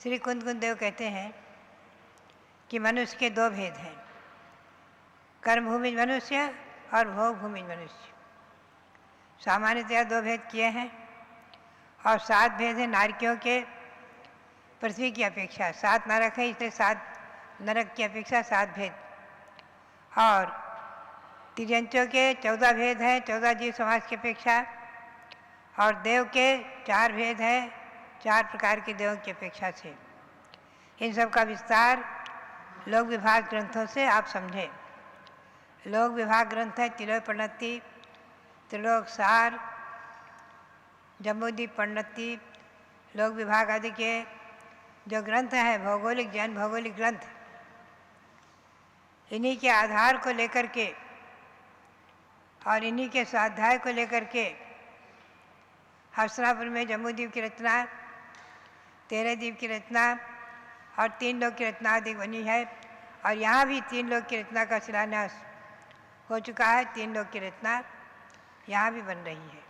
श्री कुंद देव कहते हैं कि मनुष्य के 2 भेद हैं, कर्मभूमि मनुष्य और भोगभूमि मनुष्य। सामान्यतया 2 भेद किए हैं और 7 भेद हैं नारकियों के पृथ्वी की अपेक्षा। 7 नरक है, इसलिए 7 नरक की अपेक्षा 7 भेद। और तिर्यंचों के 14 भेद हैं 14 जीव समाज की अपेक्षा, और देव के 4 भेद हैं 4 प्रकार के देवों की अपेक्षा से। इन सब का विस्तार लोक विभाग ग्रंथों से आप समझें। लोक विभाग ग्रंथ है तिलोक प्रणति, त्रिलोक सार, जम्बूद्वीप प्रणति, लोक विभाग आदि के जो ग्रंथ हैं भौगोलिक, जैन भौगोलिक ग्रंथ, इन्हीं के आधार को लेकर के और इन्हीं के स्वाध्याय को लेकर के हस्तिनापुर में जम्बूद्वीप की रचना, 13 द्वीप की रचना और 3 लोक की रचना आदि बनी है। और यहाँ भी 3 लोक की रचना का शिलान्यास हो चुका है। 3 लोक की रचना यहाँ भी बन रही है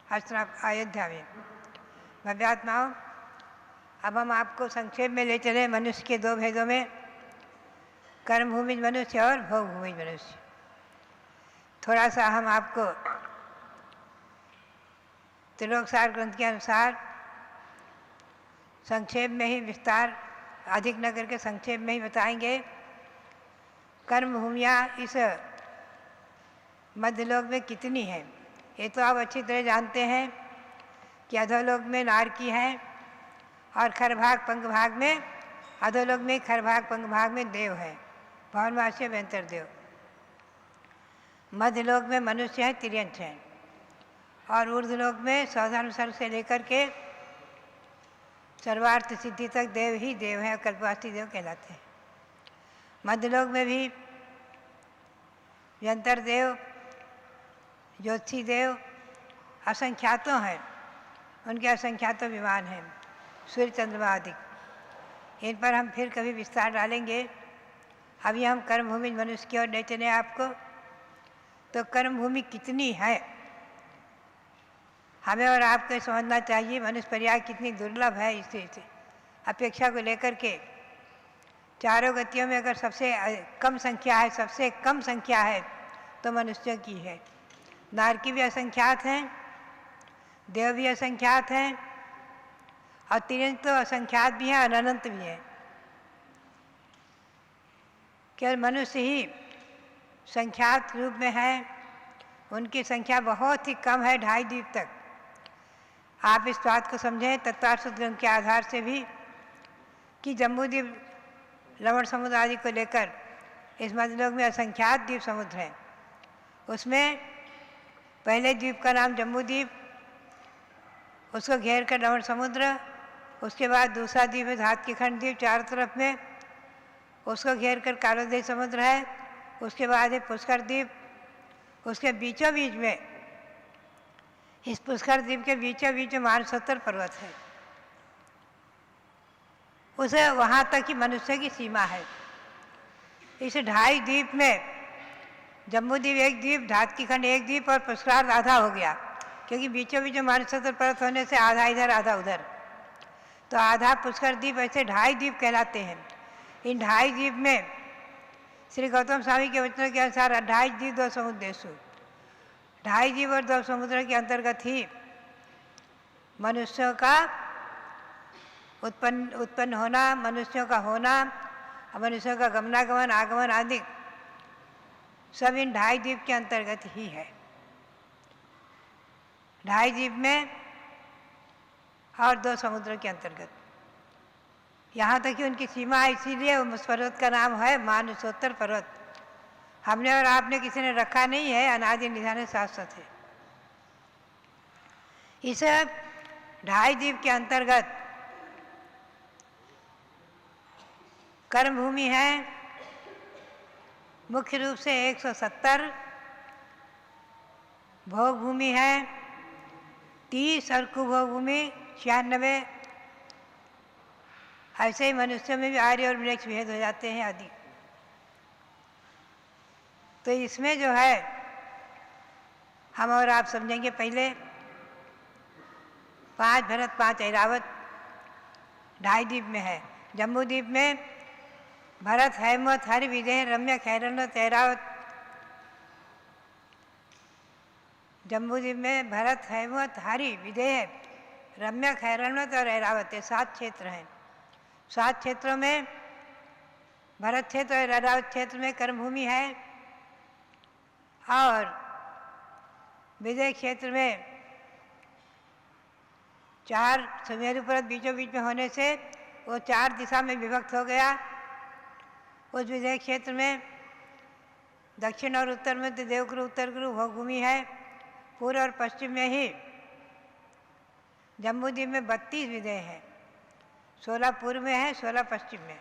हस्तिनापुर अयोध्या में। भव्यात्माओं, अब हम आपको संक्षेप में ले चले मनुष्य के 2 भेदों में, कर्मभूमि मनुष्य और भोगभूमि मनुष्य। थोड़ा सा हम आपको त्रिलोकसार ग्रंथ के अनुसार संक्षेप में ही, विस्तार अधिक न करके संक्षेप में ही बताएंगे। कर्मभूमियाँ इस मध्यलोक में कितनी हैं ये तो आप अच्छी तरह जानते हैं कि अधोलोक में नारकी हैं और खरभाग पंगभाग में, अधोलोक में खरभाग पंगभाग में देव है, भवनवासी व्यंतर देव। मध्यलोक में मनुष्य है, तिर्यंच हैं, और ऊर्ध्वलोक में सौधानुसर्ग से लेकर के सर्वार्थ सिद्धि तक देव ही देव हैं, कल्पवासी देव कहलाते हैं। मध्यलोक में भी व्यंतर देव, ज्योतिषी देव असंख्यातों हैं, उनके असंख्यातों विमान हैं, सूर्य चंद्रमा आदि। इन पर हम फिर कभी विस्तार डालेंगे। अभी हम कर्मभूमि मनुष्य की ओर ले चले आपको। तो कर्मभूमि कितनी है हमें और आपको समझना चाहिए। मनुष्य पर्याय कितनी दुर्लभ है, इस अपेक्षा को लेकर के चारों गतियों में अगर सबसे कम संख्या है, सबसे कम संख्या है तो मनुष्यों की है। नारकी भी असंख्यात हैं, देव भी असंख्यात हैं, और तिर्यंच तो असंख्यात भी हैं और अनंत भी हैं। केवल मनुष्य ही संख्यात रूप में है, उनकी संख्या बहुत ही कम है, 2.5 द्वीप तक। आप इस बात को समझें तत्वार्थ ग्रंथ के आधार से भी कि जम्बूद्वीप, लवण समुद्र आदि को लेकर इस मध्यलोक में असंख्यात द्वीप समुद्र हैं। उसमें पहले द्वीप का नाम जम्बूद्वीप, उसको घेर कर लवण समुद्र, उसके बाद दूसरा द्वीप है धात के खंड द्वीप चारों तरफ में, उसको घेर कर कालोदेय समुद्र है, उसके बाद है पुष्कर द्वीप, उसके बीचों बीच में, इस पुष्कर द्वीप के बीचों बीच में मानसोत्तर पर्वत है। उसे वहाँ तक ही मनुष्य की सीमा है। इस 2.5 द्वीप में जम्बूद्वीप एक द्वीप, धात की खंड एक द्वीप और पुष्कर आधा हो गया, क्योंकि बीचों बीच मानसरोवर पर्वत होने से आधा इधर आधा उधर, तो आधा पुष्कर द्वीप, ऐसे 2.5 द्वीप कहलाते हैं। इन 2.5 द्वीप में श्री गौतम स्वामी के वचनों के अनुसार 2.5 द्वीप 2 समुद्र देशु, 2.5 द्वीप और 2 समुद्र के अंतर्गत ही मनुष्यों का उत्पन्न होना, मनुष्यों का होना, मनुष्यों का गमनागमन आगमन आदि सब इन 2.5 द्वीप के अंतर्गत ही है। 2.5 द्वीप में और 2 समुद्रों के अंतर्गत, यहाँ तक कि उनकी सीमा है। इसीलिए उस पर्वत का नाम है मानसोत्तर पर्वत। हमने और आपने किसी ने रखा नहीं है, अनादि निधान शाश्वत है। इस 2.5 द्वीप के अंतर्गत कर्म भूमि है मुख्य रूप से 170, भोग भूमि है 30 और कुभोग भूमि 96। ऐसे ही मनुष्यों में भी आर्य और मृक्ष भेद हो जाते हैं आदि। तो इसमें जो है हम और आप समझेंगे, पहले 5 भरत 5 ऐरावत 2.5 द्वीप में है। जम्बूद्वीप में भरत, हैमवत, हरि, विदेह, रम्य, खैरनवत, ऐरावत। जम्बूद्वीप में भरत, हैमवत, हरि, विदेह, रम्य, खैरनवत और ऐरावत, ये 7 क्षेत्र हैं। 7 क्षेत्रों में भरत क्षेत्र और ऐरावत क्षेत्र में कर्मभूमि है, और विदेह क्षेत्र में 4 सुमेरु पर्वत बीचों बीच में होने से वो 4 दिशा में विभक्त हो गया। उस विदेह क्षेत्र में दक्षिण और उत्तर में देवगुरु उत्तर गुरु भोगभूमि है। पूर्व और पश्चिम में ही जम्बूद्वीप में 32 विदेह हैं, 16 पूर्व में है, 16 पश्चिम में।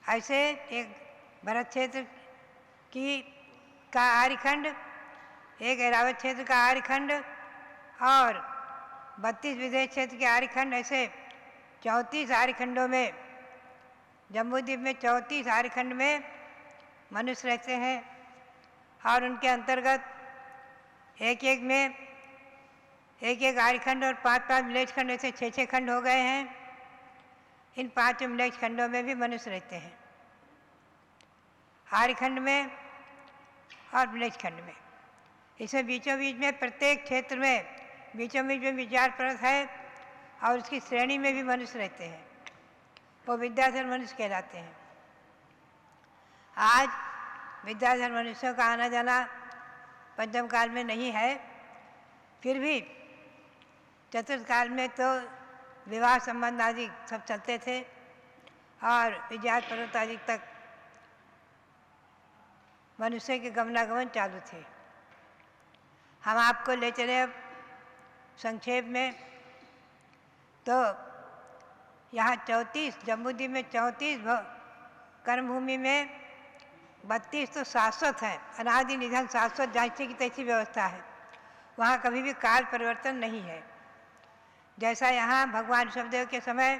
ऐसे एक भरत क्षेत्र का आर्यखंड, एक ऐरावत क्षेत्र का आर्यखंड और 32 विदेह क्षेत्र के आर्यखंड, ऐसे 34 आर्यखंडों में, जम्बूद्वीप में 34 आर्यखंड में मनुष्य रहते हैं। और उनके अंतर्गत एक एक आर्यखंड और 5-5 मिलेज खंड, ऐसे 6-6 खंड हो गए हैं। इन 5 मिलेज खंडों में भी मनुष्य रहते हैं, आर्यखंड में और मिलेज खंड में। इसमें बीचों बीच में प्रत्येक क्षेत्र में बीचों बीच में विचार पर्वत है, और उसकी श्रेणी में भी मनुष्य रहते हैं, वो विद्याधर मनुष्य कहलाते हैं। आज विद्याधर मनुष्यों का आना जाना पंचम काल में नहीं है, फिर भी चतुर्थ काल में तो विवाह संबंध आदि सब चलते थे, और विजय पर्वत आदि तक मनुष्य के गमनागमन चालू थे। हम आपको ले चले अब संक्षेप में, तो यहाँ 34 जम्बूद्वीप में 34 कर्मभूमि में 32 तो शाश्वत हैं, अनादि निधन शाश्वत, जैसे की तैसी व्यवस्था है। वहाँ कभी भी काल परिवर्तन नहीं है। जैसा यहाँ भगवान ऋषभदेव के समय,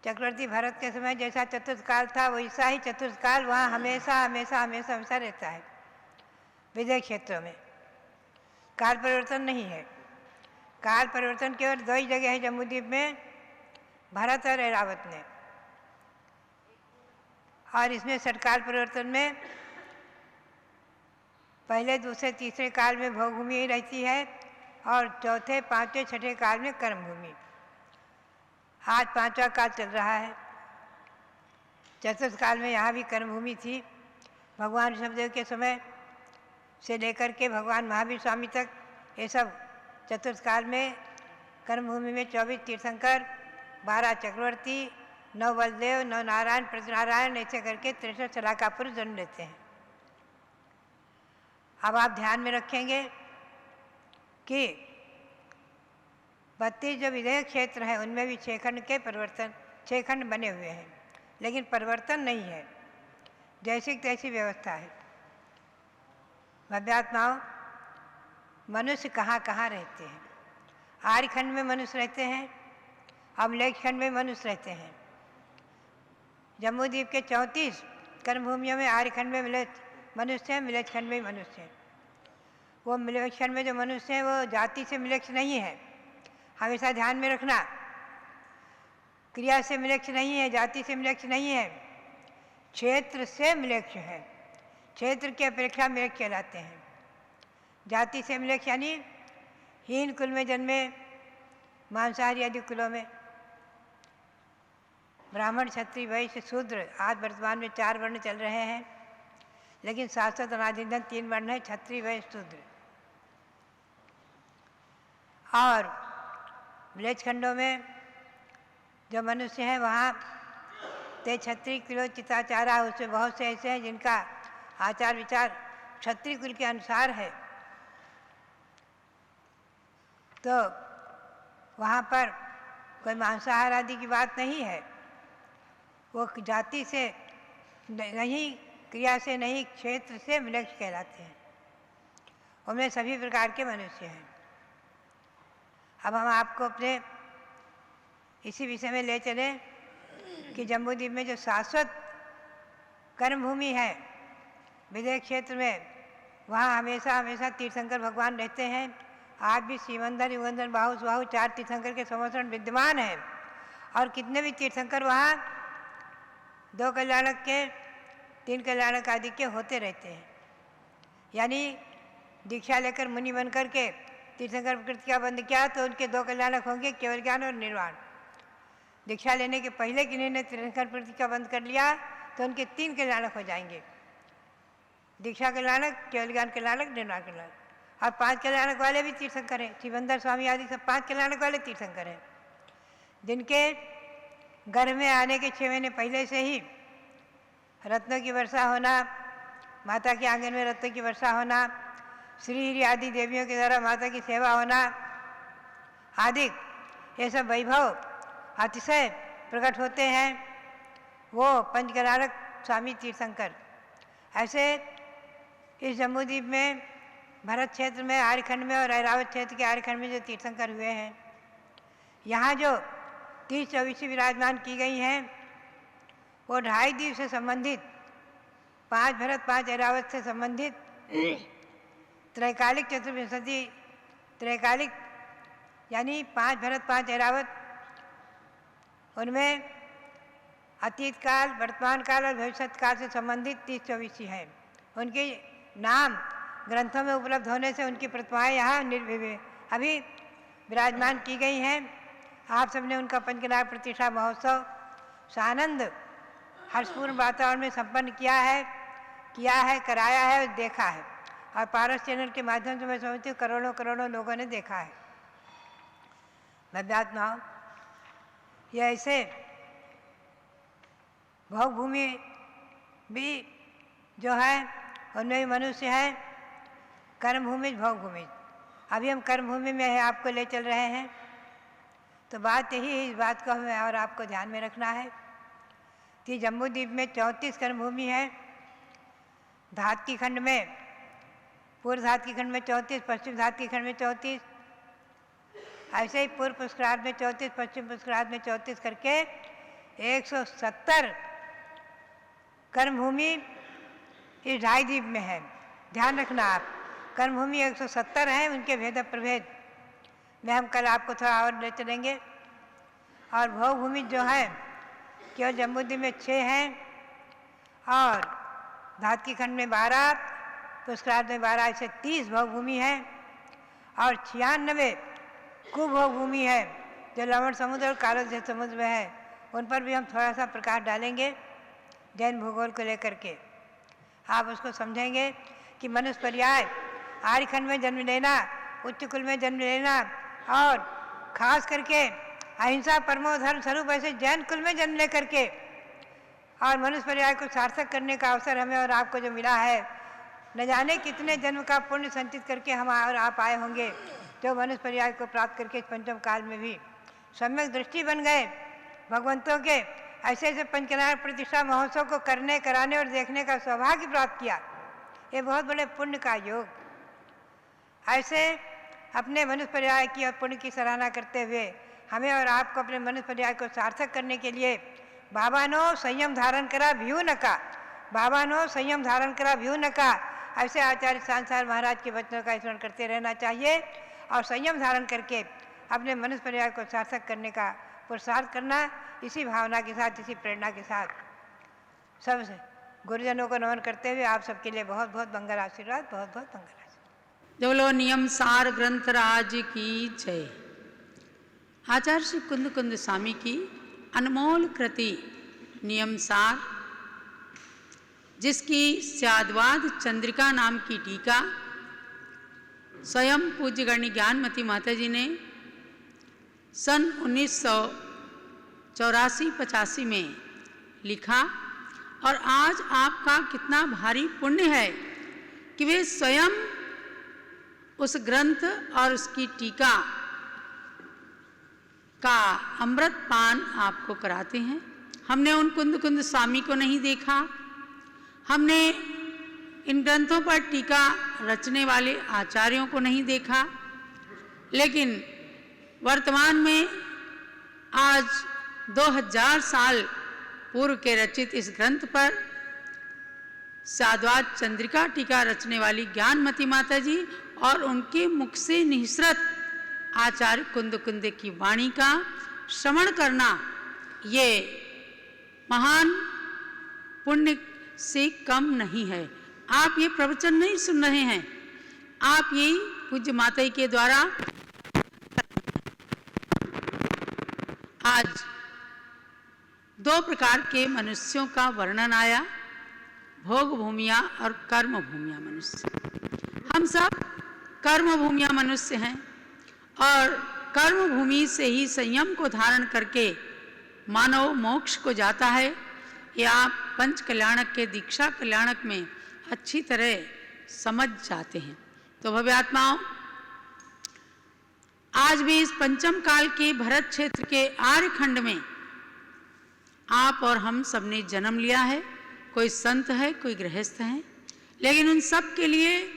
चक्रवर्ती भरत के समय जैसा चतुर्थ काल था, वैसा ही चतुर्थ काल वहाँ हमेशा हमेशा हमेशा हमेशा रहता है। विदेह क्षेत्रों में काल परिवर्तन नहीं है। काल परिवर्तन केवल 2 ही जगह है जम्बूद्वीप में, भरत और ऐरावत में। और इसमें षटकाल परिवर्तन में पहले, दूसरे, तीसरे काल में भोगभूमि ही रहती है, और चौथे, पाँचवें, छठे काल में कर्मभूमि। आज 5वां काल चल रहा है। चतुर्थ काल में यहाँ भी कर्मभूमि थी। भगवान ऋषभदेव के समय से लेकर के भगवान महावीर स्वामी तक ये सब चतुर्थ काल में कर्मभूमि में 24 तीर्थंकर, 12 चक्रवर्ती, 9 बलदेव, 9 नारायण, प्रतिनारायण, ऐसे करके 63 शलाका पुरुष जन्म लेते हैं। अब आप ध्यान में रखेंगे कि 32 जो विधेयक क्षेत्र हैं उनमें भी 6 खंड के परिवर्तन, 6 खंड बने हुए हैं, लेकिन परिवर्तन नहीं है, जैसी तैसी व्यवस्था है। भव्यात्माओं, मनुष्य कहाँ कहाँ रहते हैं? आर्य खंड में मनुष्य रहते हैं, अम्लेख खंड में मनुष्य रहते हैं। जम्बूद्वीप के 34 कर्मभूमियों में आर्य खंड में मनुष्य हैं, मिलेच्छ खंड में मनुष्य हैं। वो मिलेच्छ खंड में जो मनुष्य हैं वो जाति से मिलेच्छ नहीं है, हमेशा ध्यान में रखना। क्रिया से मिलेच्छ नहीं है, जाति से मिलेच्छ नहीं है, क्षेत्र से मिलेच्छ है। क्षेत्र की अपेक्षा मिलेच्छ कहलाते हैं। जाति से मिलेच्छ यानी हीन कुल में जन्मे, मांसाहारी आदि कुलों में, ब्राह्मण, क्षत्रिय, वैश्य, शूद्र, आज वर्तमान में 4 वर्ण चल रहे हैं, लेकिन शाश्वत अनादिधन 3 वर्ण है, क्षत्रिय, वैश्य, शूद्र। और मिलेच्छ खंडों में जो मनुष्य हैं वहाँ ते क्षत्रिय कुलोचिताचारा, उसमें बहुत से ऐसे हैं जिनका आचार विचार क्षत्रिय कुल के अनुसार है, तो वहाँ पर कोई मांसाहार आदि की बात नहीं है। वो जाति से नहीं, क्रिया से नहीं, क्षेत्र से मिलेच्छ कहलाते हैं। उनमें सभी प्रकार के मनुष्य हैं। अब हम आपको अपने इसी विषय में ले चले कि जम्बूद्वीप में जो शाश्वत कर्मभूमि है विदेह क्षेत्र में, वहाँ हमेशा हमेशा तीर्थंकर भगवान रहते हैं। आज भी सीमंदर, युगंधर, बाहु, स्वाहु 4 तीर्थंकर के संवत्सरण विद्यमान हैं। और कितने भी तीर्थंकर वहाँ 2 कल्याणक के, 3 कल्याणक आदि के होते रहते हैं। यानी दीक्षा लेकर मुनि बन कर के तीर्थंकर प्रकृति का बंद किया तो उनके 2 कल्याणक होंगे, केवल ज्ञान और निर्वाण। दीक्षा लेने के पहले किन्हीं ने तीर्थंकर प्रकृति का बंद कर लिया तो उनके 3 कल्याणक हो जाएंगे, दीक्षा कल्याणक, केवल ज्ञान कल्याणक, निर्वाण कल्याणक। और 5 कल्याणक वाले भी तीर्थंकर हैं, शिवंदर स्वामी आदि सब 5 कल्याणक वाले तीर्थंकर हैं, जिनके गर्भ में आने के 6 महीने पहले से ही रत्नों की वर्षा होना, माता के आंगन में रत्नों की वर्षा होना, श्री आदि देवियों के द्वारा माता की सेवा होना आदि, ये सब वैभव अतिशय प्रकट होते हैं। वो पंचकल्याणक स्वामी तीर्थंकर। ऐसे इस जम्बूद्वीप में भरत क्षेत्र में, आर्यखंड में और ऐरावत क्षेत्र के आर्यखंड में जो तीर्थंकर हुए हैं, यहाँ जो 30-24 विराजमान की गई हैं वो 2.5 द्वीप से संबंधित, 5 भरत, 5 ऐरावत से संबंधित त्रैकालिक चतुर्विंशति, त्रैकालिक यानी 5 भरत, 5 ऐरावत, उनमें अतीत काल, वर्तमान काल और भविष्य काल से संबंधित 30-24 हैं। उनके नाम ग्रंथों में उपलब्ध होने से उनकी प्रतिमाएँ यहाँ अभी विराजमान की गई हैं। आप सबने उनका पंचकल्याण प्रतिष्ठा महोत्सव सानंद हर्षपूर्ण वातावरण में संपन्न किया है, कराया है और देखा है। और पारस चैनल के माध्यम से मैं समझती हूँ करोड़ों करोड़ों लोगों ने देखा है। भव्यात्माओं, ये ऐसे भोग भूमि भी जो है उनमें भी मनुष्य है, कर्म भूमि, भोग भूमि। अभी हम कर्म भूमि में है, आपको ले चल रहे हैं। तो बात यही है, इस बात को हमें और आपको ध्यान में रखना है कि जम्बूद्वीप में 34 कर्म भूमि है। धातकी खंड में, पूर्व धातकी खंड में 34, पश्चिम धातकी खंड में 34, ऐसे ही पूर्व पुष्करार्ध में 34, पश्चिम पुष्करार्ध में 34 करके 170 कर्मभूमि इस 2.5 द्वीप में है। ध्यान रखना आप, कर्मभूमि 170 हैं, उनके भेद प्रभेद में हम कल आपको थोड़ा और ले चलेंगे। और भोग भूमि जो है केवल जम्बूद्वीप में 6 हैं और धातकी खंड में 12, पुष्करार्ध में 12, ऐसे 30 भोग भूमि है। और 96 कुभोग भूमि है जो लवण समुद्र और कालोद्य समुद्र में है। उन पर भी हम थोड़ा सा प्रकाश डालेंगे जैन भूगोल को लेकर के। आप उसको समझेंगे कि मनुष्य पर्याय आर्यखंड में जन्म लेना उच्च कुल में जन्म लेना और खास करके अहिंसा परमो धर्म स्वरूप ऐसे जैन कुल में जन्म लेकर के और मनुष्य पर्याय को सार्थक करने का अवसर हमें और आपको जो मिला है, न जाने कितने जन्म का पुण्य संचित करके हम और आप आए होंगे, जो मनुष्य पर्याय को प्राप्त करके इस पंचम काल में भी सम्यक दृष्टि बन गए भगवंतों के। ऐसे ऐसे पंचकल्याण प्रतिष्ठा महोत्सव को करने, कराने और देखने का सौभाग्य प्राप्त किया। ये बहुत बड़े पुण्य का योग। ऐसे अपने मनुष्य पर्याय की और पुण्य की सराहना करते हुए हमें और आपको अपने मनुष्य पर्याय को सार्थक करने के लिए बाबा नो संयम धारण करा भ्यू नका, बाबा नो संयम धारण करा भ्यू नका, ऐसे आचार्य सांसार महाराज के वचनों का स्मरण करते रहना चाहिए और संयम धारण करके अपने मनुष्य पर्याय को सार्थक करने का पुरुषार्थ करना। इसी भावना के साथ, इसी प्रेरणा के साथ सब गुरुजनों को नमन करते हुए आप सबके लिए बहुत बहुत मंगल आशीर्वाद, बहुत बहुत मंगल आशीर्वाद। बोलो नियम सार ग्रंथराज की जय। आचार्य श्री कुंद कुंद स्वामी की अनमोल कृति नियम सार, जिसकी स्याद्वाद चंद्रिका नाम की टीका स्वयं पूज्य गणी ज्ञानमती माता जी ने सन 1984-85 में लिखा। और आज आपका कितना भारी पुण्य है कि वे स्वयं उस ग्रंथ और उसकी टीका का अमृत पान आपको कराते हैं। हमने उन कुंद कुंद स्वामी को नहीं देखा, हमने इन ग्रंथों पर टीका रचने वाले आचार्यों को नहीं देखा, लेकिन वर्तमान में आज 2000 साल पूर्व के रचित इस ग्रंथ पर स्याद्वाद चंद्रिका टीका रचने वाली ज्ञानमती माता जी और उनके मुख से निःसृत आचार्य कुंद कुंद की वाणी का श्रवण करना, ये महान पुण्य से कम नहीं है। आप ये प्रवचन नहीं सुन रहे हैं, आप ये पूज्य माता जी के द्वारा आज 2 प्रकार के मनुष्यों का वर्णन आया, भोग भूमिया और कर्म भूमिया मनुष्य। हम सब कर्म भूमिया मनुष्य हैं और कर्म भूमि से ही संयम को धारण करके मानव मोक्ष को जाता है। यह आप पंच कल्याणक के दीक्षा कल्याणक में अच्छी तरह समझ जाते हैं। तो भव्य आत्माओं, आज भी इस पंचम काल के भरत क्षेत्र के आर्यखंड में आप और हम सबने जन्म लिया है। कोई संत है, कोई गृहस्थ है, लेकिन उन सब के लिए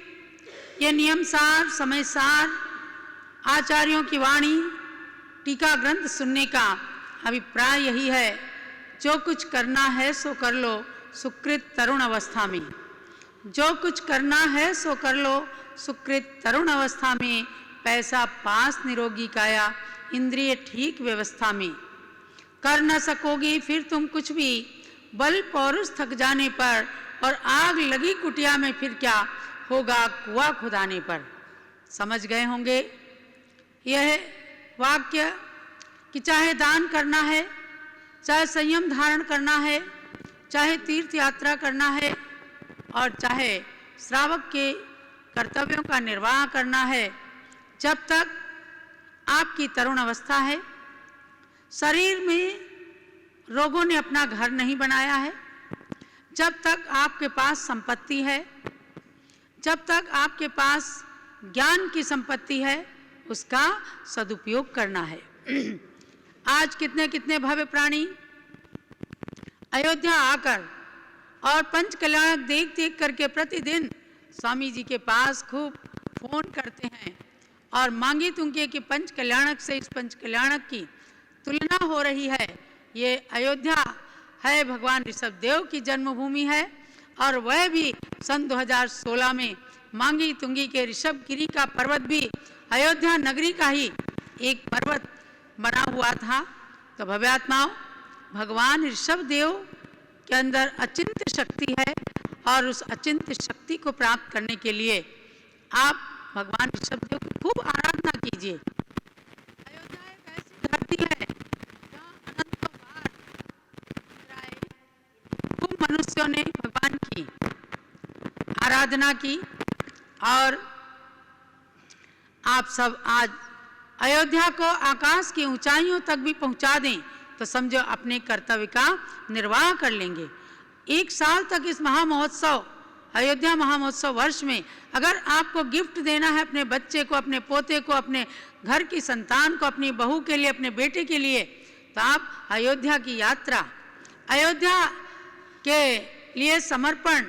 यह नियम सार, समय सार, आचार्यों की वाणी, टीका ग्रंथ सुनने का अभिप्राय यही है, जो कुछ करना है सो कर लो सुकृत तरुण अवस्था में, जो कुछ करना है सो कर लो सुकृत तरुण अवस्था में, पैसा पास निरोगी काया इंद्रिय ठीक व्यवस्था में। कर न सकोगी फिर तुम कुछ भी, बल पौरुष थक जाने पर, और आग लगी कुटिया में फिर क्या होगा कुआं खुदाने पर। समझ गए होंगे यह वाक्य कि चाहे दान करना है, चाहे संयम धारण करना है, चाहे तीर्थ यात्रा करना है और चाहे श्रावक के कर्तव्यों का निर्वाह करना है, जब तक आपकी तरुण अवस्था है, शरीर में रोगों ने अपना घर नहीं बनाया है, जब तक आपके पास संपत्ति है, जब तक आपके पास ज्ञान की संपत्ति है, उसका सदुपयोग करना है। आज कितने कितने भव्य प्राणी अयोध्या आकर और पंच कल्याणक देख देख करके प्रतिदिन स्वामी जी के पास खूब फोन करते हैं और मांगी तुंगे कि पंच कल्याणक से इस पंच कल्याणक की तुलना हो रही है। ये अयोध्या है, भगवान ऋषभ देव की जन्मभूमि है और वह भी सन 2016 में मांगी तुंगी के ऋषभ गिरी का पर्वत भी अयोध्या नगरी का ही एक पर्वत बना हुआ था। तो भव्यात्माओं, भगवान ऋषभ देव के अंदर अचिंत्य शक्ति है और उस अचिंत्य शक्ति को प्राप्त करने के लिए आप भगवान ऋषभ देव की खूब आराधना कीजिए। अयोध्या एक ऐसी धरती है जहाँ अनंतों बार खूब मनुष्यों ने भगवान की आराधना की और आप सब आज अयोध्या को आकाश की ऊंचाइयों तक भी पहुंचा दें तो समझो अपने कर्तव्य का निर्वाह कर लेंगे। एक साल तक इस महामहोत्सव, अयोध्या महामहोत्सव वर्ष में अगर आपको गिफ्ट देना है अपने बच्चे को, अपने पोते को, अपने घर की संतान को, अपनी बहू के लिए, अपने बेटे के लिए, तो आप अयोध्या की यात्रा, अयोध्या के लिए समर्पण